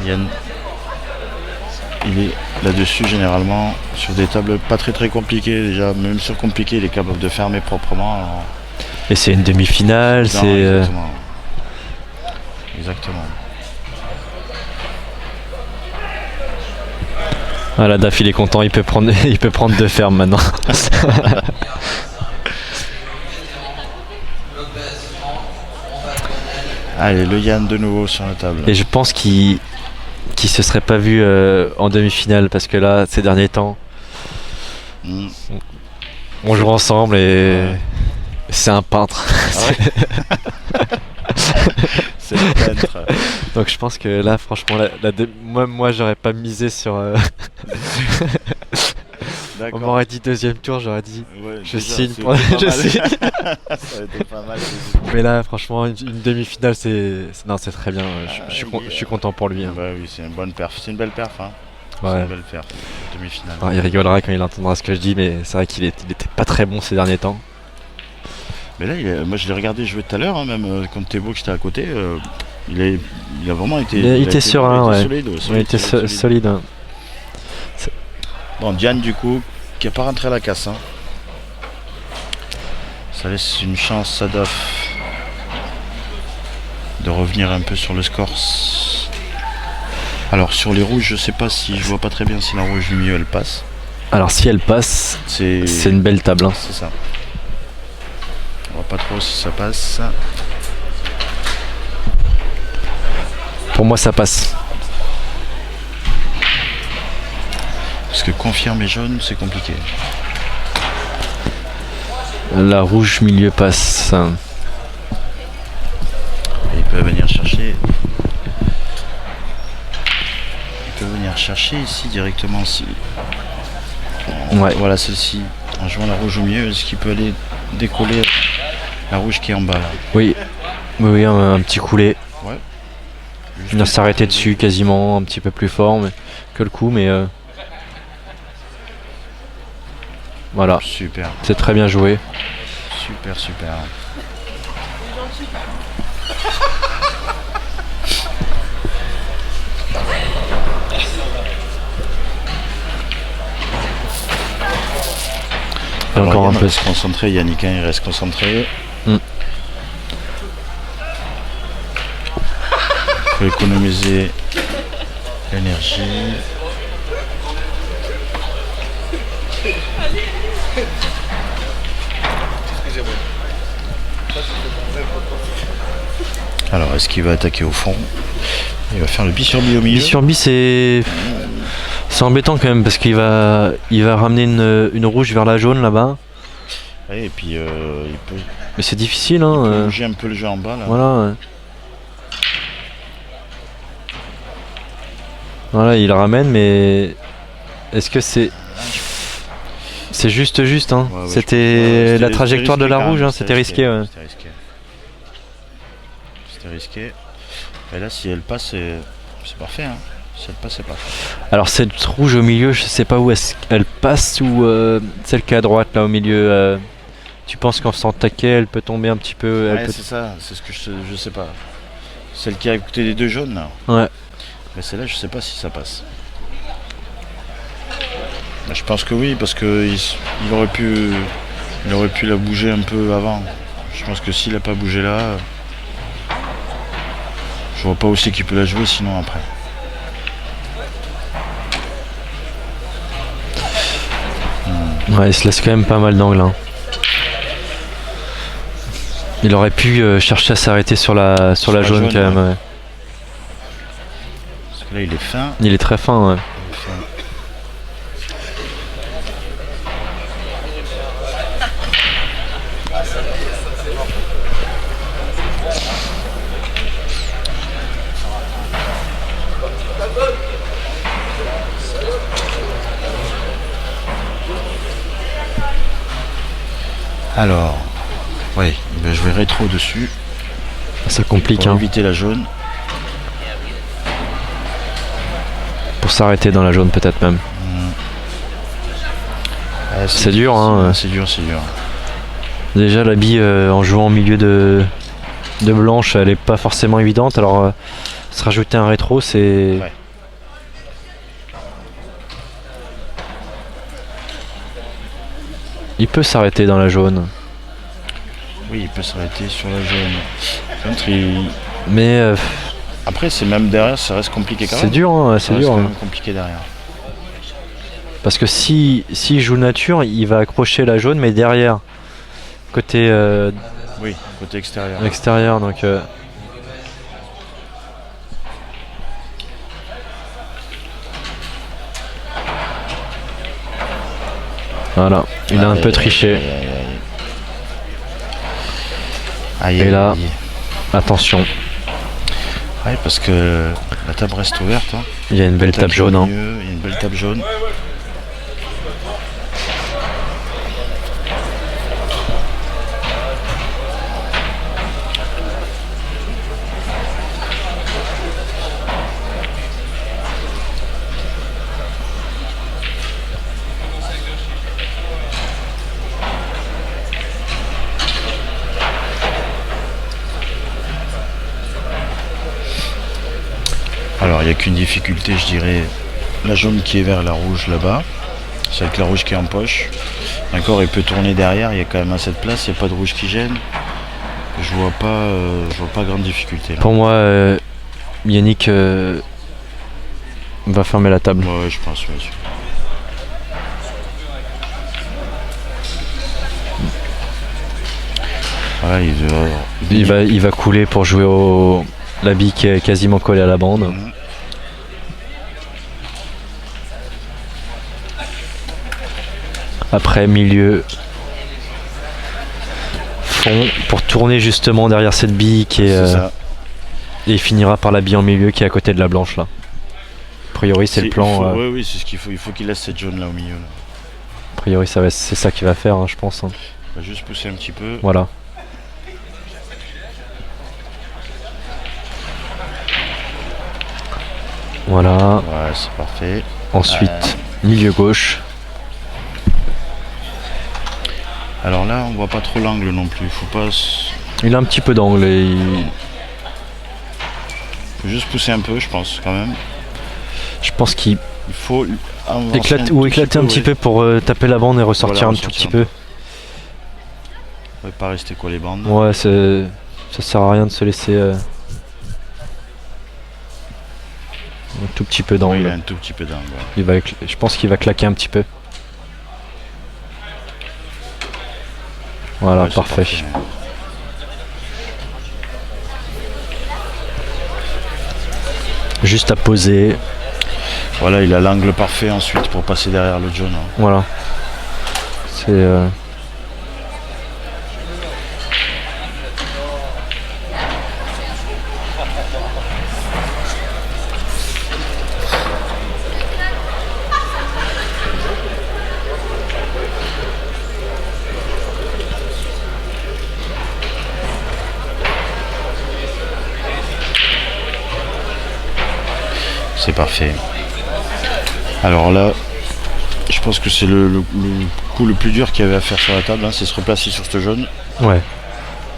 Yann, il est là-dessus généralement sur des tables pas très compliquées déjà, même sur compliqué, il est capable de fermer proprement. Alors... Et c'est une demi-finale, Non, c'est. Exactement. Voilà, Daf il est content, il peut prendre, il peut prendre 2 fermes maintenant. Allez, le Yann de nouveau sur la table. Et je pense qu'il se serait pas vu en demi-finale parce que là, ces derniers temps, Mm. on joue ensemble et Ouais. c'est un peintre. C'est le peintre. Donc je pense que là, franchement, moi j'aurais pas misé sur. On D'accord. m'aurait dit deuxième tour, j'aurais dit. Ouais, Je déjà, signe c'est pour- pas je mal. signe. Ça a été pas mal. Mais là, franchement, une demi-finale, non, c'est très bien. Je suis content pour lui. Hein. Bah oui, c'est une bonne perf. C'est une belle perf. Hein. C'est Ouais. une belle perf. Demi-finale. Alors, il rigolera quand il entendra ce que je dis, mais c'est vrai qu'il était pas très bon ces derniers temps. Mais là, moi je l'ai regardé jouer tout à l'heure, hein, même contre Thébault qui était à côté. Il a vraiment été. Il était été serein, ouais. solide, Il était solide. Hein. Bon, Diane, du coup, qui n'a pas rentré à la casse. Hein. Ça laisse une chance à Daf de revenir un peu sur le score. Alors, sur les rouges, je sais pas si je vois pas très bien si la rouge du milieu elle passe. Alors, si elle passe, C'est c'est une belle table. Hein. c'est ça. On voit pas trop si ça passe. Pour moi, ça passe. Parce que confirmer jaune, c'est compliqué. La rouge milieu passe. Et il peut venir chercher. Il peut venir chercher ici directement si. Ouais. Voilà celle-ci. En jouant la rouge au milieu, est-ce qu'il peut aller décoller la rouge qui est en bas là? Oui, oui, un petit coulet. Juste Venir s'arrêter dessus quasiment, un petit peu plus fort que le coup, mais voilà, Super, c'est très bien joué. super, super. Et encore un Yann peu. reste concentré, Yannick, hein, il reste concentré. Mm. Faut économiser l'énergie. Alors, est-ce qu'il va attaquer au fond? Il va faire le bi sur bi au milieu. Bi sur bi, c'est embêtant quand même parce qu'il va ramener une rouge vers la jaune là-bas. Ouais, et puis il peut, Mais c'est difficile, il peut hein. bouger un peu le jeu en bas là. Voilà. Ouais. Voilà, il ramène, mais est-ce que c'est juste, hein. Ouais, ouais, C'était la trajectoire de risqué la quand rouge, même, hein, c'était risqué. Ouais. C'était risqué. C'était risqué. Et là, si elle passe, c'est parfait. Hein. Si elle passe, c'est parfait. Alors cette rouge au milieu, je sais pas où est-ce qu'elle passe ou celle qui est à droite là au milieu. Tu penses qu'en faisant taquet, elle peut tomber un petit peu. Ouais, Elle peut... c'est ça. C'est ce que je sais pas. Celle qui a écouté les deux jaunes là. Ouais. Mais celle-là, je sais pas si ça passe. Mais je pense que oui, parce que il aurait pu la bouger un peu avant. Je pense que s'il a pas bougé là, je vois pas aussi qu'il peut la jouer sinon après. Ouais, il se laisse quand même pas mal d'angle. Hein. Il aurait pu chercher à s'arrêter sur la jaune quand même. Ouais. Parce que là, il est fin. Il est très fin. Ouais. Il est fin. Alors, ouais, il va jouer rétro dessus Ça complique. pour Hein. éviter la jaune. Pour s'arrêter dans la jaune peut-être même. Ah, C'est dur, hein. C'est dur, c'est dur. Déjà la bille en jouant au milieu de blanche, elle est pas forcément évidente. Alors se rajouter un rétro, c'est... Ouais. Il peut s'arrêter dans la jaune. Oui, il peut s'arrêter sur la jaune. Par contre, Mais après, c'est même derrière, ça reste compliqué quand même. c'est dur, hein, Ça c'est reste dur. quand Hein. même compliqué derrière. Parce que si joue nature, il va accrocher la jaune, mais derrière, côté Oui, côté extérieur. extérieur. Donc, voilà, il a un peu triché. Aïe, Et aïe, là- aïe. Attention, Ouais, parce que la table reste ouverte. Hein. il y a une belle table jaune. au Hein. milieu, il y a une belle table jaune. Alors, il n'y a qu'une difficulté, je dirais, la jaune qui est vers la rouge là-bas. C'est avec la rouge qui est en poche. D'accord, il peut tourner derrière, il y a quand même assez de place, il n'y a pas de rouge qui gêne. Je vois pas grande difficulté là. Pour moi, Yannick va fermer la table. Ouais, je pense, oui. Voilà, Il va couler pour jouer au la bille qui est quasiment collée à la bande. Mhm. Après milieu fond pour tourner justement derrière cette bille qui est C'est ça. et il finira par la bille en milieu qui est à côté de la blanche là. A priori c'est le plan. Oui, oui, c'est ce qu'il faut. Il faut qu'il laisse cette jaune là au milieu. Là. A priori c'est ça qu'il va faire, hein, je pense. Hein. Il va juste pousser un petit peu. Voilà. Voilà. Ouais, c'est parfait. Ensuite milieu gauche. Alors là, on voit pas trop l'angle non plus. Faut pas. Il a un petit peu d'angle et Faut juste pousser un peu, je pense, quand même. je pense qu'il Il faut avancer éclater un petit peu pour taper la bande et ressortir Voilà, un tout ressortir petit un peu. Ouais, pas rester collé bande. Ouais, ça sert à rien de se laisser un tout petit peu Oui, il a d'angle. un tout petit peu d'angle. Ouais. Je pense qu'il va claquer un petit peu. Voilà, Ouais, c'est parfait. Juste à poser. Voilà, il a l'angle parfait ensuite pour passer derrière le jaune. Hein. Voilà. C'est C'est parfait. Alors là, je pense que c'est le coup le plus dur qu'il y avait à faire sur la table, hein, c'est se replacer sur ce jaune. ouais.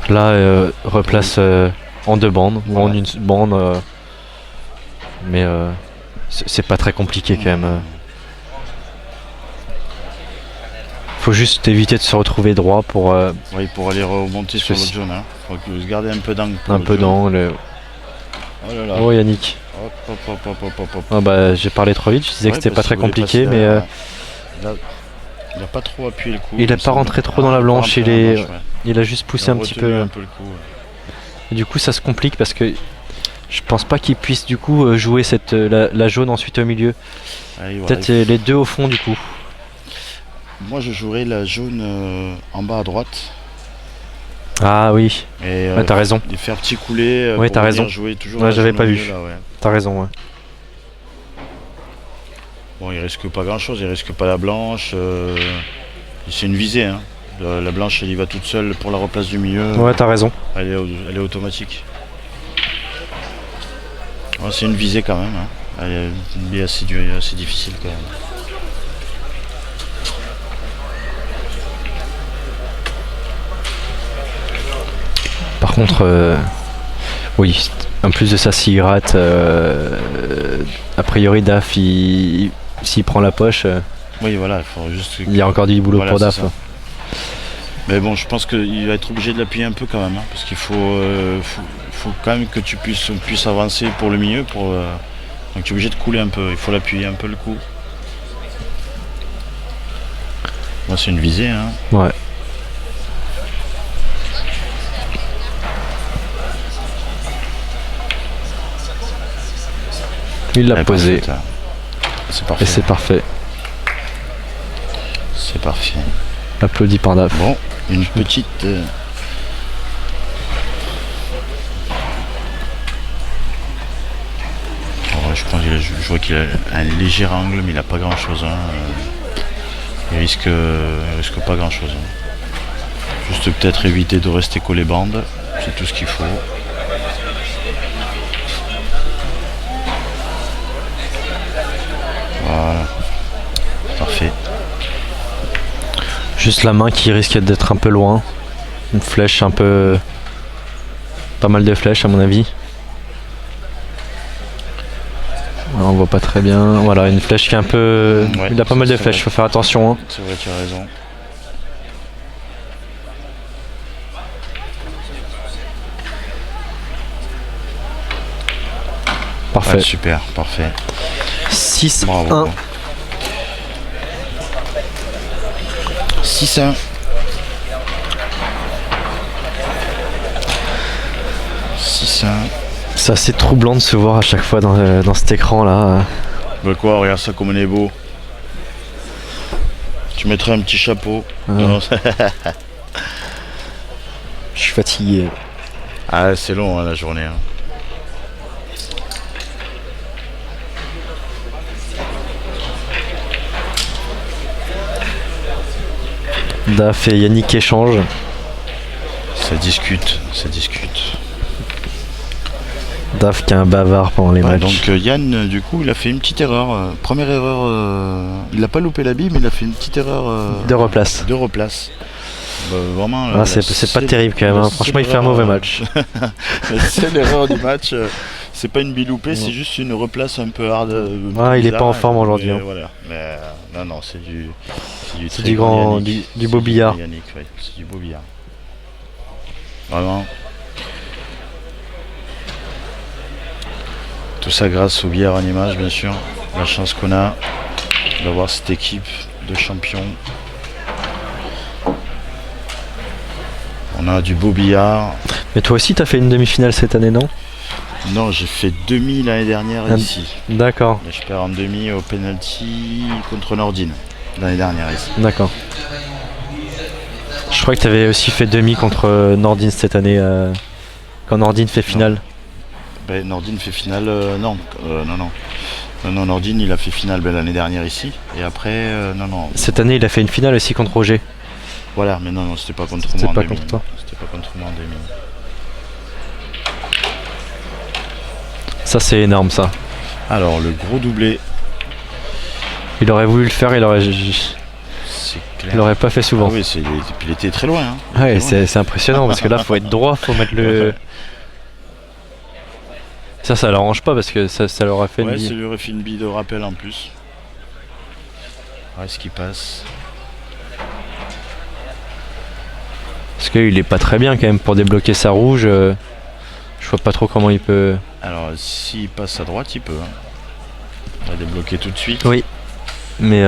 Là, replace en deux bandes ou en une bande. Mais c'est pas très compliqué quand même. Faut juste éviter de se retrouver droit pour Oui, pour aller remonter sur le Ceci. jaune. Hein. Faut se garder un peu d'angle. pour un le peu jaune. d'angle. Oh là là. Oh Yannick. Hop, hop, hop, hop, hop, hop, hop. Ah bah, j'ai parlé trop vite, je disais que Ouais, c'était pas parce très qu'il voulait compliqué, passer mais derrière. Il a pas trop appuyé le coup. il a me pas semble. rentré trop dans la Il a pas blanche, rentré il dans la est- blanche, ouais. il a juste Il poussé a un petit retenu peu. un peu le coup. Ouais. Et du coup, ça se complique parce que je pense pas qu'il puisse du coup jouer la jaune ensuite au milieu. Allez, voilà. Peut-être les deux au fond du coup. Moi, je jouerais la jaune en bas à droite. Ah oui, Et ouais, t'as raison, les faire petit couler. Ouais, pour t'as venir raison. Jouer toujours Ouais, la j'avais jaune pas au vu. milieu, là, ouais. t'as raison. Ouais. Bon, il risque pas grand chose, il risque pas la blanche. C'est une visée. Hein. La blanche, elle y va toute seule pour la replace du milieu. Ouais, t'as raison. Elle est automatique. Ouais, c'est une visée quand même. Hein. Elle est une bille assez difficile quand même. Par contre, oui, en plus de ça, s'il rate, a priori Daf, s'il prend la poche, Oui, voilà, il faut juste. il y a encore du boulot Voilà, pour c'est Daf. ça. Mais bon, je pense qu'il va être obligé de l'appuyer un peu quand même, hein, parce qu'il faut quand même que on puisse avancer pour le milieu. Donc tu es obligé de couler un peu, il faut l'appuyer un peu le coup. Moi, c'est une visée. Hein. Ouais. Il l'a Elle est posé. parfaite, hein. C'est Et parfait. c'est parfait. C'est parfait. Applaudi par Daf. Bon, une petite. Ouais, je pense je vois qu'il a un léger angle, mais il a pas grand chose. Hein. Il risque pas grand chose. Hein. Juste peut-être éviter de rester collé bande. C'est tout ce qu'il faut. Voilà. Parfait. Juste la main qui risque d'être un peu loin. Une flèche un peu... Pas mal de flèches à mon avis. Alors, on voit pas très bien. Voilà, une flèche qui est un peu... Ouais, il a pas mal de c'est flèches, vrai. faut faire attention. Hein. C'est vrai, tu as raison. Parfait. Ouais, super, parfait. 6-1. Bravo. 6-1. 6-1. C'est assez troublant de se voir à chaque fois dans cet écran là. Bah quoi, regarde ça comme on est beau. Tu mettrais un petit chapeau. Non, Je suis fatigué. ah, c'est long hein, la journée. Hein. Daf et Yannick échangent. Ça discute, ça discute. Daf qui est un bavard pendant les Ouais, matchs. donc Yann, du coup, il a fait une petite erreur. Première erreur, il n'a pas loupé la bille, mais il a fait une petite erreur De replace. de replace. Bah, vraiment. Ah, c'est pas terrible quand même. Hein. Franchement, il fait un mauvais match. C'est l'erreur du match. C'est pas une bille loupée, c'est juste une replace un peu hard. Ah, il est bizarre, pas en forme aujourd'hui, mais hein. Voilà. Mais non, c'est du. C'est très du grand, Yannick. du beau billard. Yannick, ouais, c'est du beau billard. Vraiment. Tout ça grâce au billard en image, bien sûr. La chance qu'on a d'avoir cette équipe de champions. On a du beau billard. Mais toi aussi, t'as fait une demi-finale cette année, non? Non, j'ai fait demi l'année dernière Ah. ici. D'accord, Et je perds en demi au penalty contre Nordine l'année dernière ici. d'accord. Je crois que t'avais aussi fait demi contre Nordine cette année, quand Nordine fait finale. Ben, Nordine fait finale. Non, Nordine il a fait finale l'année dernière ici. Et après, non. Cette année, il a fait une finale aussi contre Roger. Voilà, mais non, c'était pas contre C'était moi en pas demi. contre toi. C'était pas contre moi en demi. Ça, c'est énorme, ça. Alors, le gros doublé, Il aurait voulu le faire, il c'est clair. aurait pas fait Ah souvent. oui, puis il était très loin. Hein. Il Ouais, était loin. c'est impressionnant parce que là, faut être droit, faut mettre le. Ça l'arrange pas parce que ça leur a fait Ouais, une ça bille. lui aurait fait une bille de rappel en plus. Ouais, ce qui passe. Parce qu'il est pas très bien quand même pour débloquer sa rouge. Je vois pas trop comment il peut. Alors, s'il passe à droite, il peut. Hein. Il va débloquer tout de suite. Oui. Mais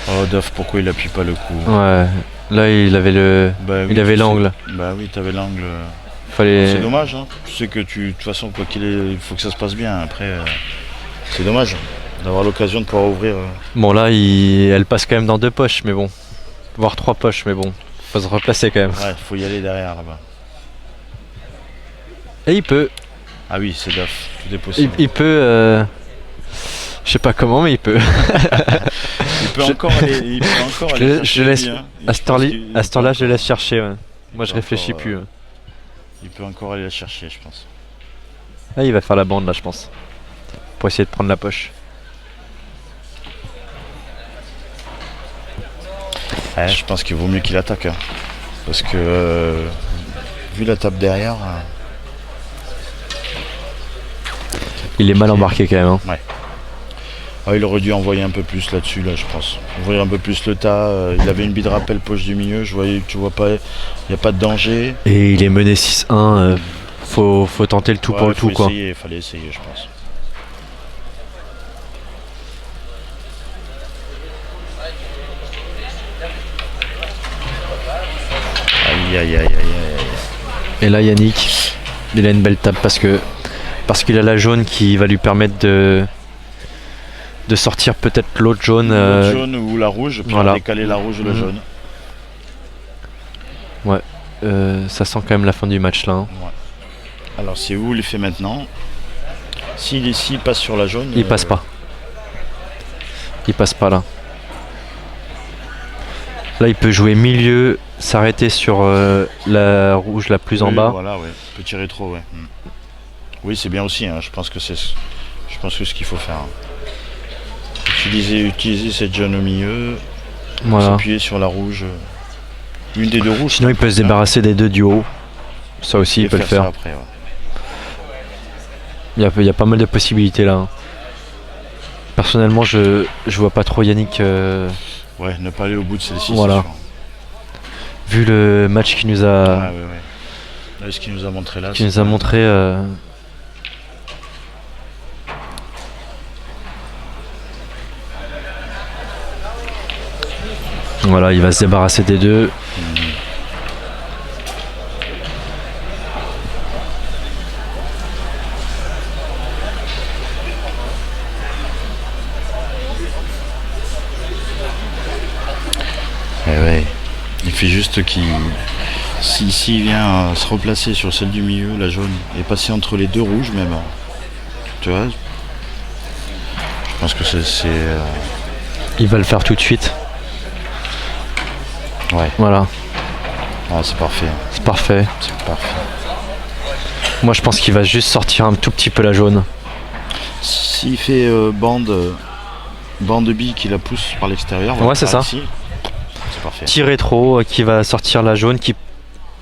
Oh, Duff, pourquoi il appuie pas le coup? ouais. Là, il avait le. Bah oui, Il avait tu sais- l'angle. Bah oui, t'avais l'angle. Fallait. C'est dommage, hein. Tu sais que de toute façon, quoi qu'il est, il faut que ça se passe bien. Après, c'est dommage d'avoir l'occasion de pouvoir ouvrir. Bon là, elle passe quand même dans 2 poches, mais bon. Voire 3 poches, mais bon. Faut se replacer quand même. Ouais, faut y aller derrière là-bas. Et il peut. Ah oui, c'est Duff, tout est Il, possible. il peut. Je sais pas comment, mais il peut. Il peut encore aller. Il peut encore aller Je chercher laisse. lui, hein. À Je ce pense temps-là, qu'il- à ce temps-là, je le laisse chercher. Ouais. Moi, je peut réfléchis encore, plus. Ouais. Il peut encore aller la chercher, je pense. Là, il va faire la bande, là, je pense. Pour essayer de prendre la poche. Ouais, je pense qu'il vaut mieux qu'il attaque. Hein. Parce que, vu la table derrière. Il est mal embarqué quand même. Hein. Ah, il aurait dû envoyer un peu plus là-dessus, là, je pense. Ouvrir un peu plus le tas. Il avait une bille de rappel poche du milieu. Tu vois pas, il n'y a pas de danger. Et il est mené 6-1. Faut tenter le tout pour le tout, quoi. Il fallait essayer, je pense. Aïe aïe aïe aïe aïe. Et là, Yannick, il a une belle table parce qu'il a la jaune qui va lui permettre de sortir peut-être l'autre jaune. Le jaune ou la rouge, puis voilà. décaler la rouge ou le jaune. Ouais, ça sent quand même la fin du match là. Hein. Ouais. Alors c'est où il fait maintenant. S'il passe sur la jaune. Il passe pas. Il passe pas là. Là, il peut jouer milieu, s'arrêter sur la rouge la plus en Oui, bas. Voilà, ouais. Petit rétro, ouais. Oui, c'est bien aussi. Hein. Je pense que c'est ce qu'il faut faire. Utiliser cette jaune au milieu. Voilà. S'appuyer sur la rouge. Une des deux rouges. Sinon, il peut se débarrasser des deux du haut. Ça aussi, il peut le faire. Ça après, ouais. Il y a pas mal de possibilités là. Hein. Personnellement, je vois pas trop Yannick. Ouais, ne pas aller au bout de celle-ci. Voilà. Vu le match qu'il nous a. Ah, ouais. Là, ce qu'il nous a montré là. Qu'il nous a montré. Voilà, il va se débarrasser des deux. Ouais. Il fait juste qu'il. S'il vient se replacer sur celle du milieu, la jaune, et passer entre les deux rouges même. Tu vois. Je pense que c'est. Il va le faire tout de suite. Ouais. Voilà. Ah, c'est parfait. C'est parfait. C'est parfait. Moi, je pense qu'il va juste sortir un tout petit peu la jaune. S'il fait bande bille qui la pousse par l'extérieur. Ouais, c'est ça. Ici, c'est parfait. Petit rétro qui va sortir la jaune,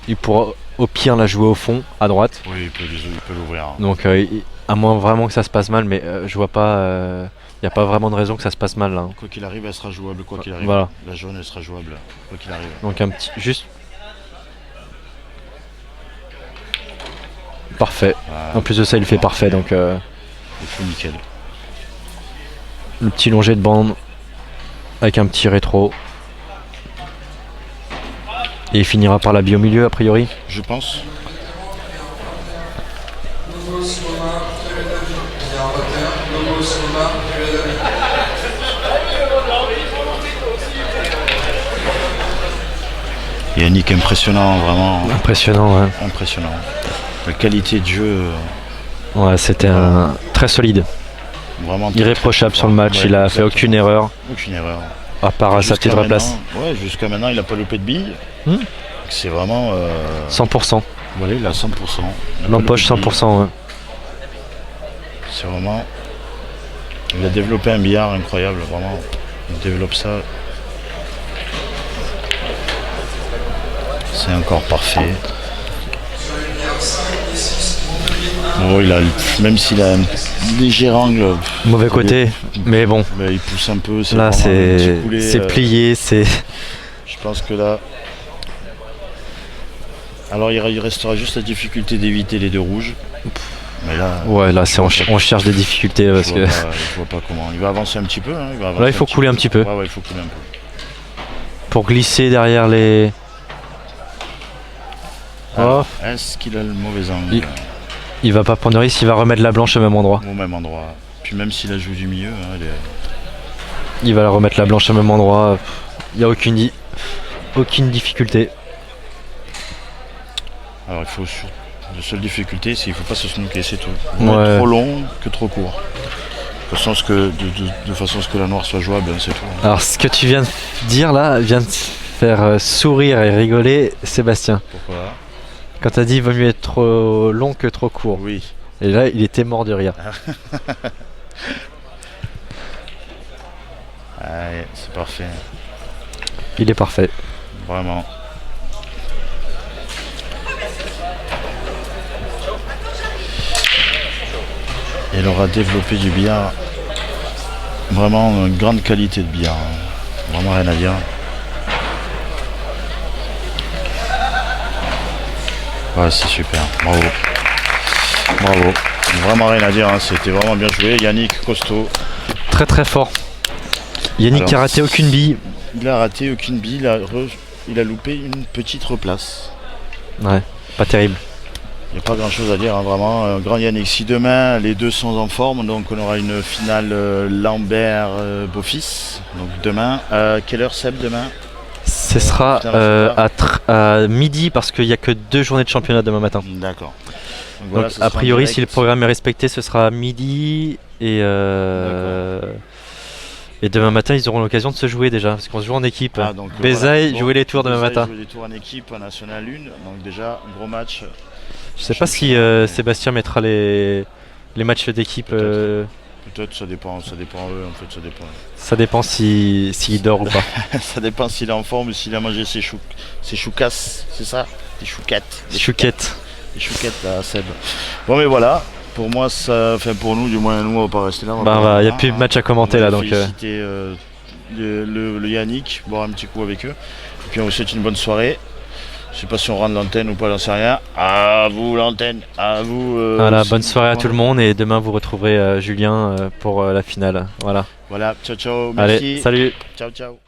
il pourra au pire la jouer au fond, à droite. Oui, il peut l'ouvrir. Donc, à moins vraiment que ça se passe mal, mais je vois pas. Il n'y a pas vraiment de raison que ça se passe mal là. Hein. Quoi qu'il arrive, elle sera jouable. Quoi qu'il arrive. Voilà. La jaune, elle sera jouable. Quoi qu'il arrive. Donc un petit. Juste. Parfait. Voilà. En plus de ça, il fait parfait. Donc Il fait nickel. le petit longé de bande avec un petit rétro. Et il finira par la bille au milieu a priori. Je pense. Nouveau Soma, Tel Aviv. Il y a un retard. Nouveau Soma, Tel Aviv. Yannick impressionnant, vraiment. Impressionnant, ouais. Impressionnant. La qualité de jeu, Ouais, c'était un très solide. vraiment. Irréprochable sur le match. Ouais, Il a fait exactement. aucune erreur. Aucune erreur. À part sa Jusqu'à petite replace. maintenant- Ouais, jusqu'à maintenant, il n'a pas loupé de billes. Hmm. C'est vraiment. 100%. Voilà, il a 100%. Il a pas L'empoche loupé de billes. 100%. Ouais. C'est vraiment. Il a développé un billard incroyable, vraiment. Il développe ça. C'est encore parfait. Bon, même s'il a un léger angle, Mauvais côté. Mais bon. mais il pousse un peu. Là, vraiment un c'est petit poulet, c'est plié. C'est. Je pense que là. Alors il restera juste la difficulté d'éviter les deux rouges. Mais là. Ouais, là, on cherche des difficultés parce que. Je vois pas comment. Il va avancer un petit peu. Hein, Là, il faut couler un petit peu. Ouais, il faut couler un peu. Pour glisser derrière les. Alors, est-ce qu'il a le mauvais angle Il va pas prendre de risque, il va remettre la blanche au même endroit. Au même endroit. Puis même s'il a joué du milieu, hein, Il va la remettre la blanche au même endroit. Il n'y a aucune difficulté. alors il faut la seule difficulté, c'est qu'il faut pas se snooker, c'est tout. Ouais. Trop long que trop court. De façon à ce que la noire soit jouable, hein, c'est tout. Alors, ce que tu viens de dire là vient de faire sourire et rigoler Sébastien. Pourquoi? Quand t'as dit il vaut mieux être trop long que trop court. Oui. Et là, il était mort de rire. Ouais, c'est parfait. Il est parfait. Vraiment. Et elle aura développé du billard. Vraiment une grande qualité de billard. Vraiment rien à dire. Ouais, c'est super. Bravo. Bravo. Vraiment rien à dire. Hein. C'était vraiment bien joué. Yannick costaud. Très très fort. Yannick Alors, a raté aucune bille. Il a raté aucune bille. Il a loupé une petite replace. Ouais, pas terrible. Il n'y a pas grand chose à dire, hein, vraiment. Grand Yannick, si demain les deux sont en forme, donc on aura une finale Lambert-Beaufils. Donc demain, quelle heure Seb demain? Ce sera à midi parce qu'il n'y a que 2 journées de championnat demain matin. D'accord. Donc a priori, si le programme est respecté, ce sera à midi et demain matin, ils auront l'occasion de se jouer déjà parce qu'on se joue en équipe. Bézaï, voilà. jouer les tours demain matin. Jouer les tours en équipe en National 1, donc déjà gros match. Je sais pas si Sébastien mettra les matchs d'équipe. Peut-être, ça dépend eux, en fait, ça dépend. Ça dépend s'il dort ou pas. Ça dépend s'il est en forme ou s'il a mangé ses choucasses, c'est ça? Des chouquettes. Des chouquettes. Des chouquettes là, Seb. Bon mais voilà, pour moi, enfin pour nous, du moins nous, on va pas rester là. Il n'y a plus de match à commenter là, donc. Féliciter le Yannick, boire un petit coup avec eux. Et puis on vous souhaite une bonne soirée. Je sais pas si on rend l'antenne ou pas, j'en sais rien. À vous l'antenne, à vous. Voilà, bonne soirée à tout le monde et demain vous retrouverez Julien pour la finale. Voilà. Voilà, ciao ciao, merci. Allez, salut. Ciao ciao.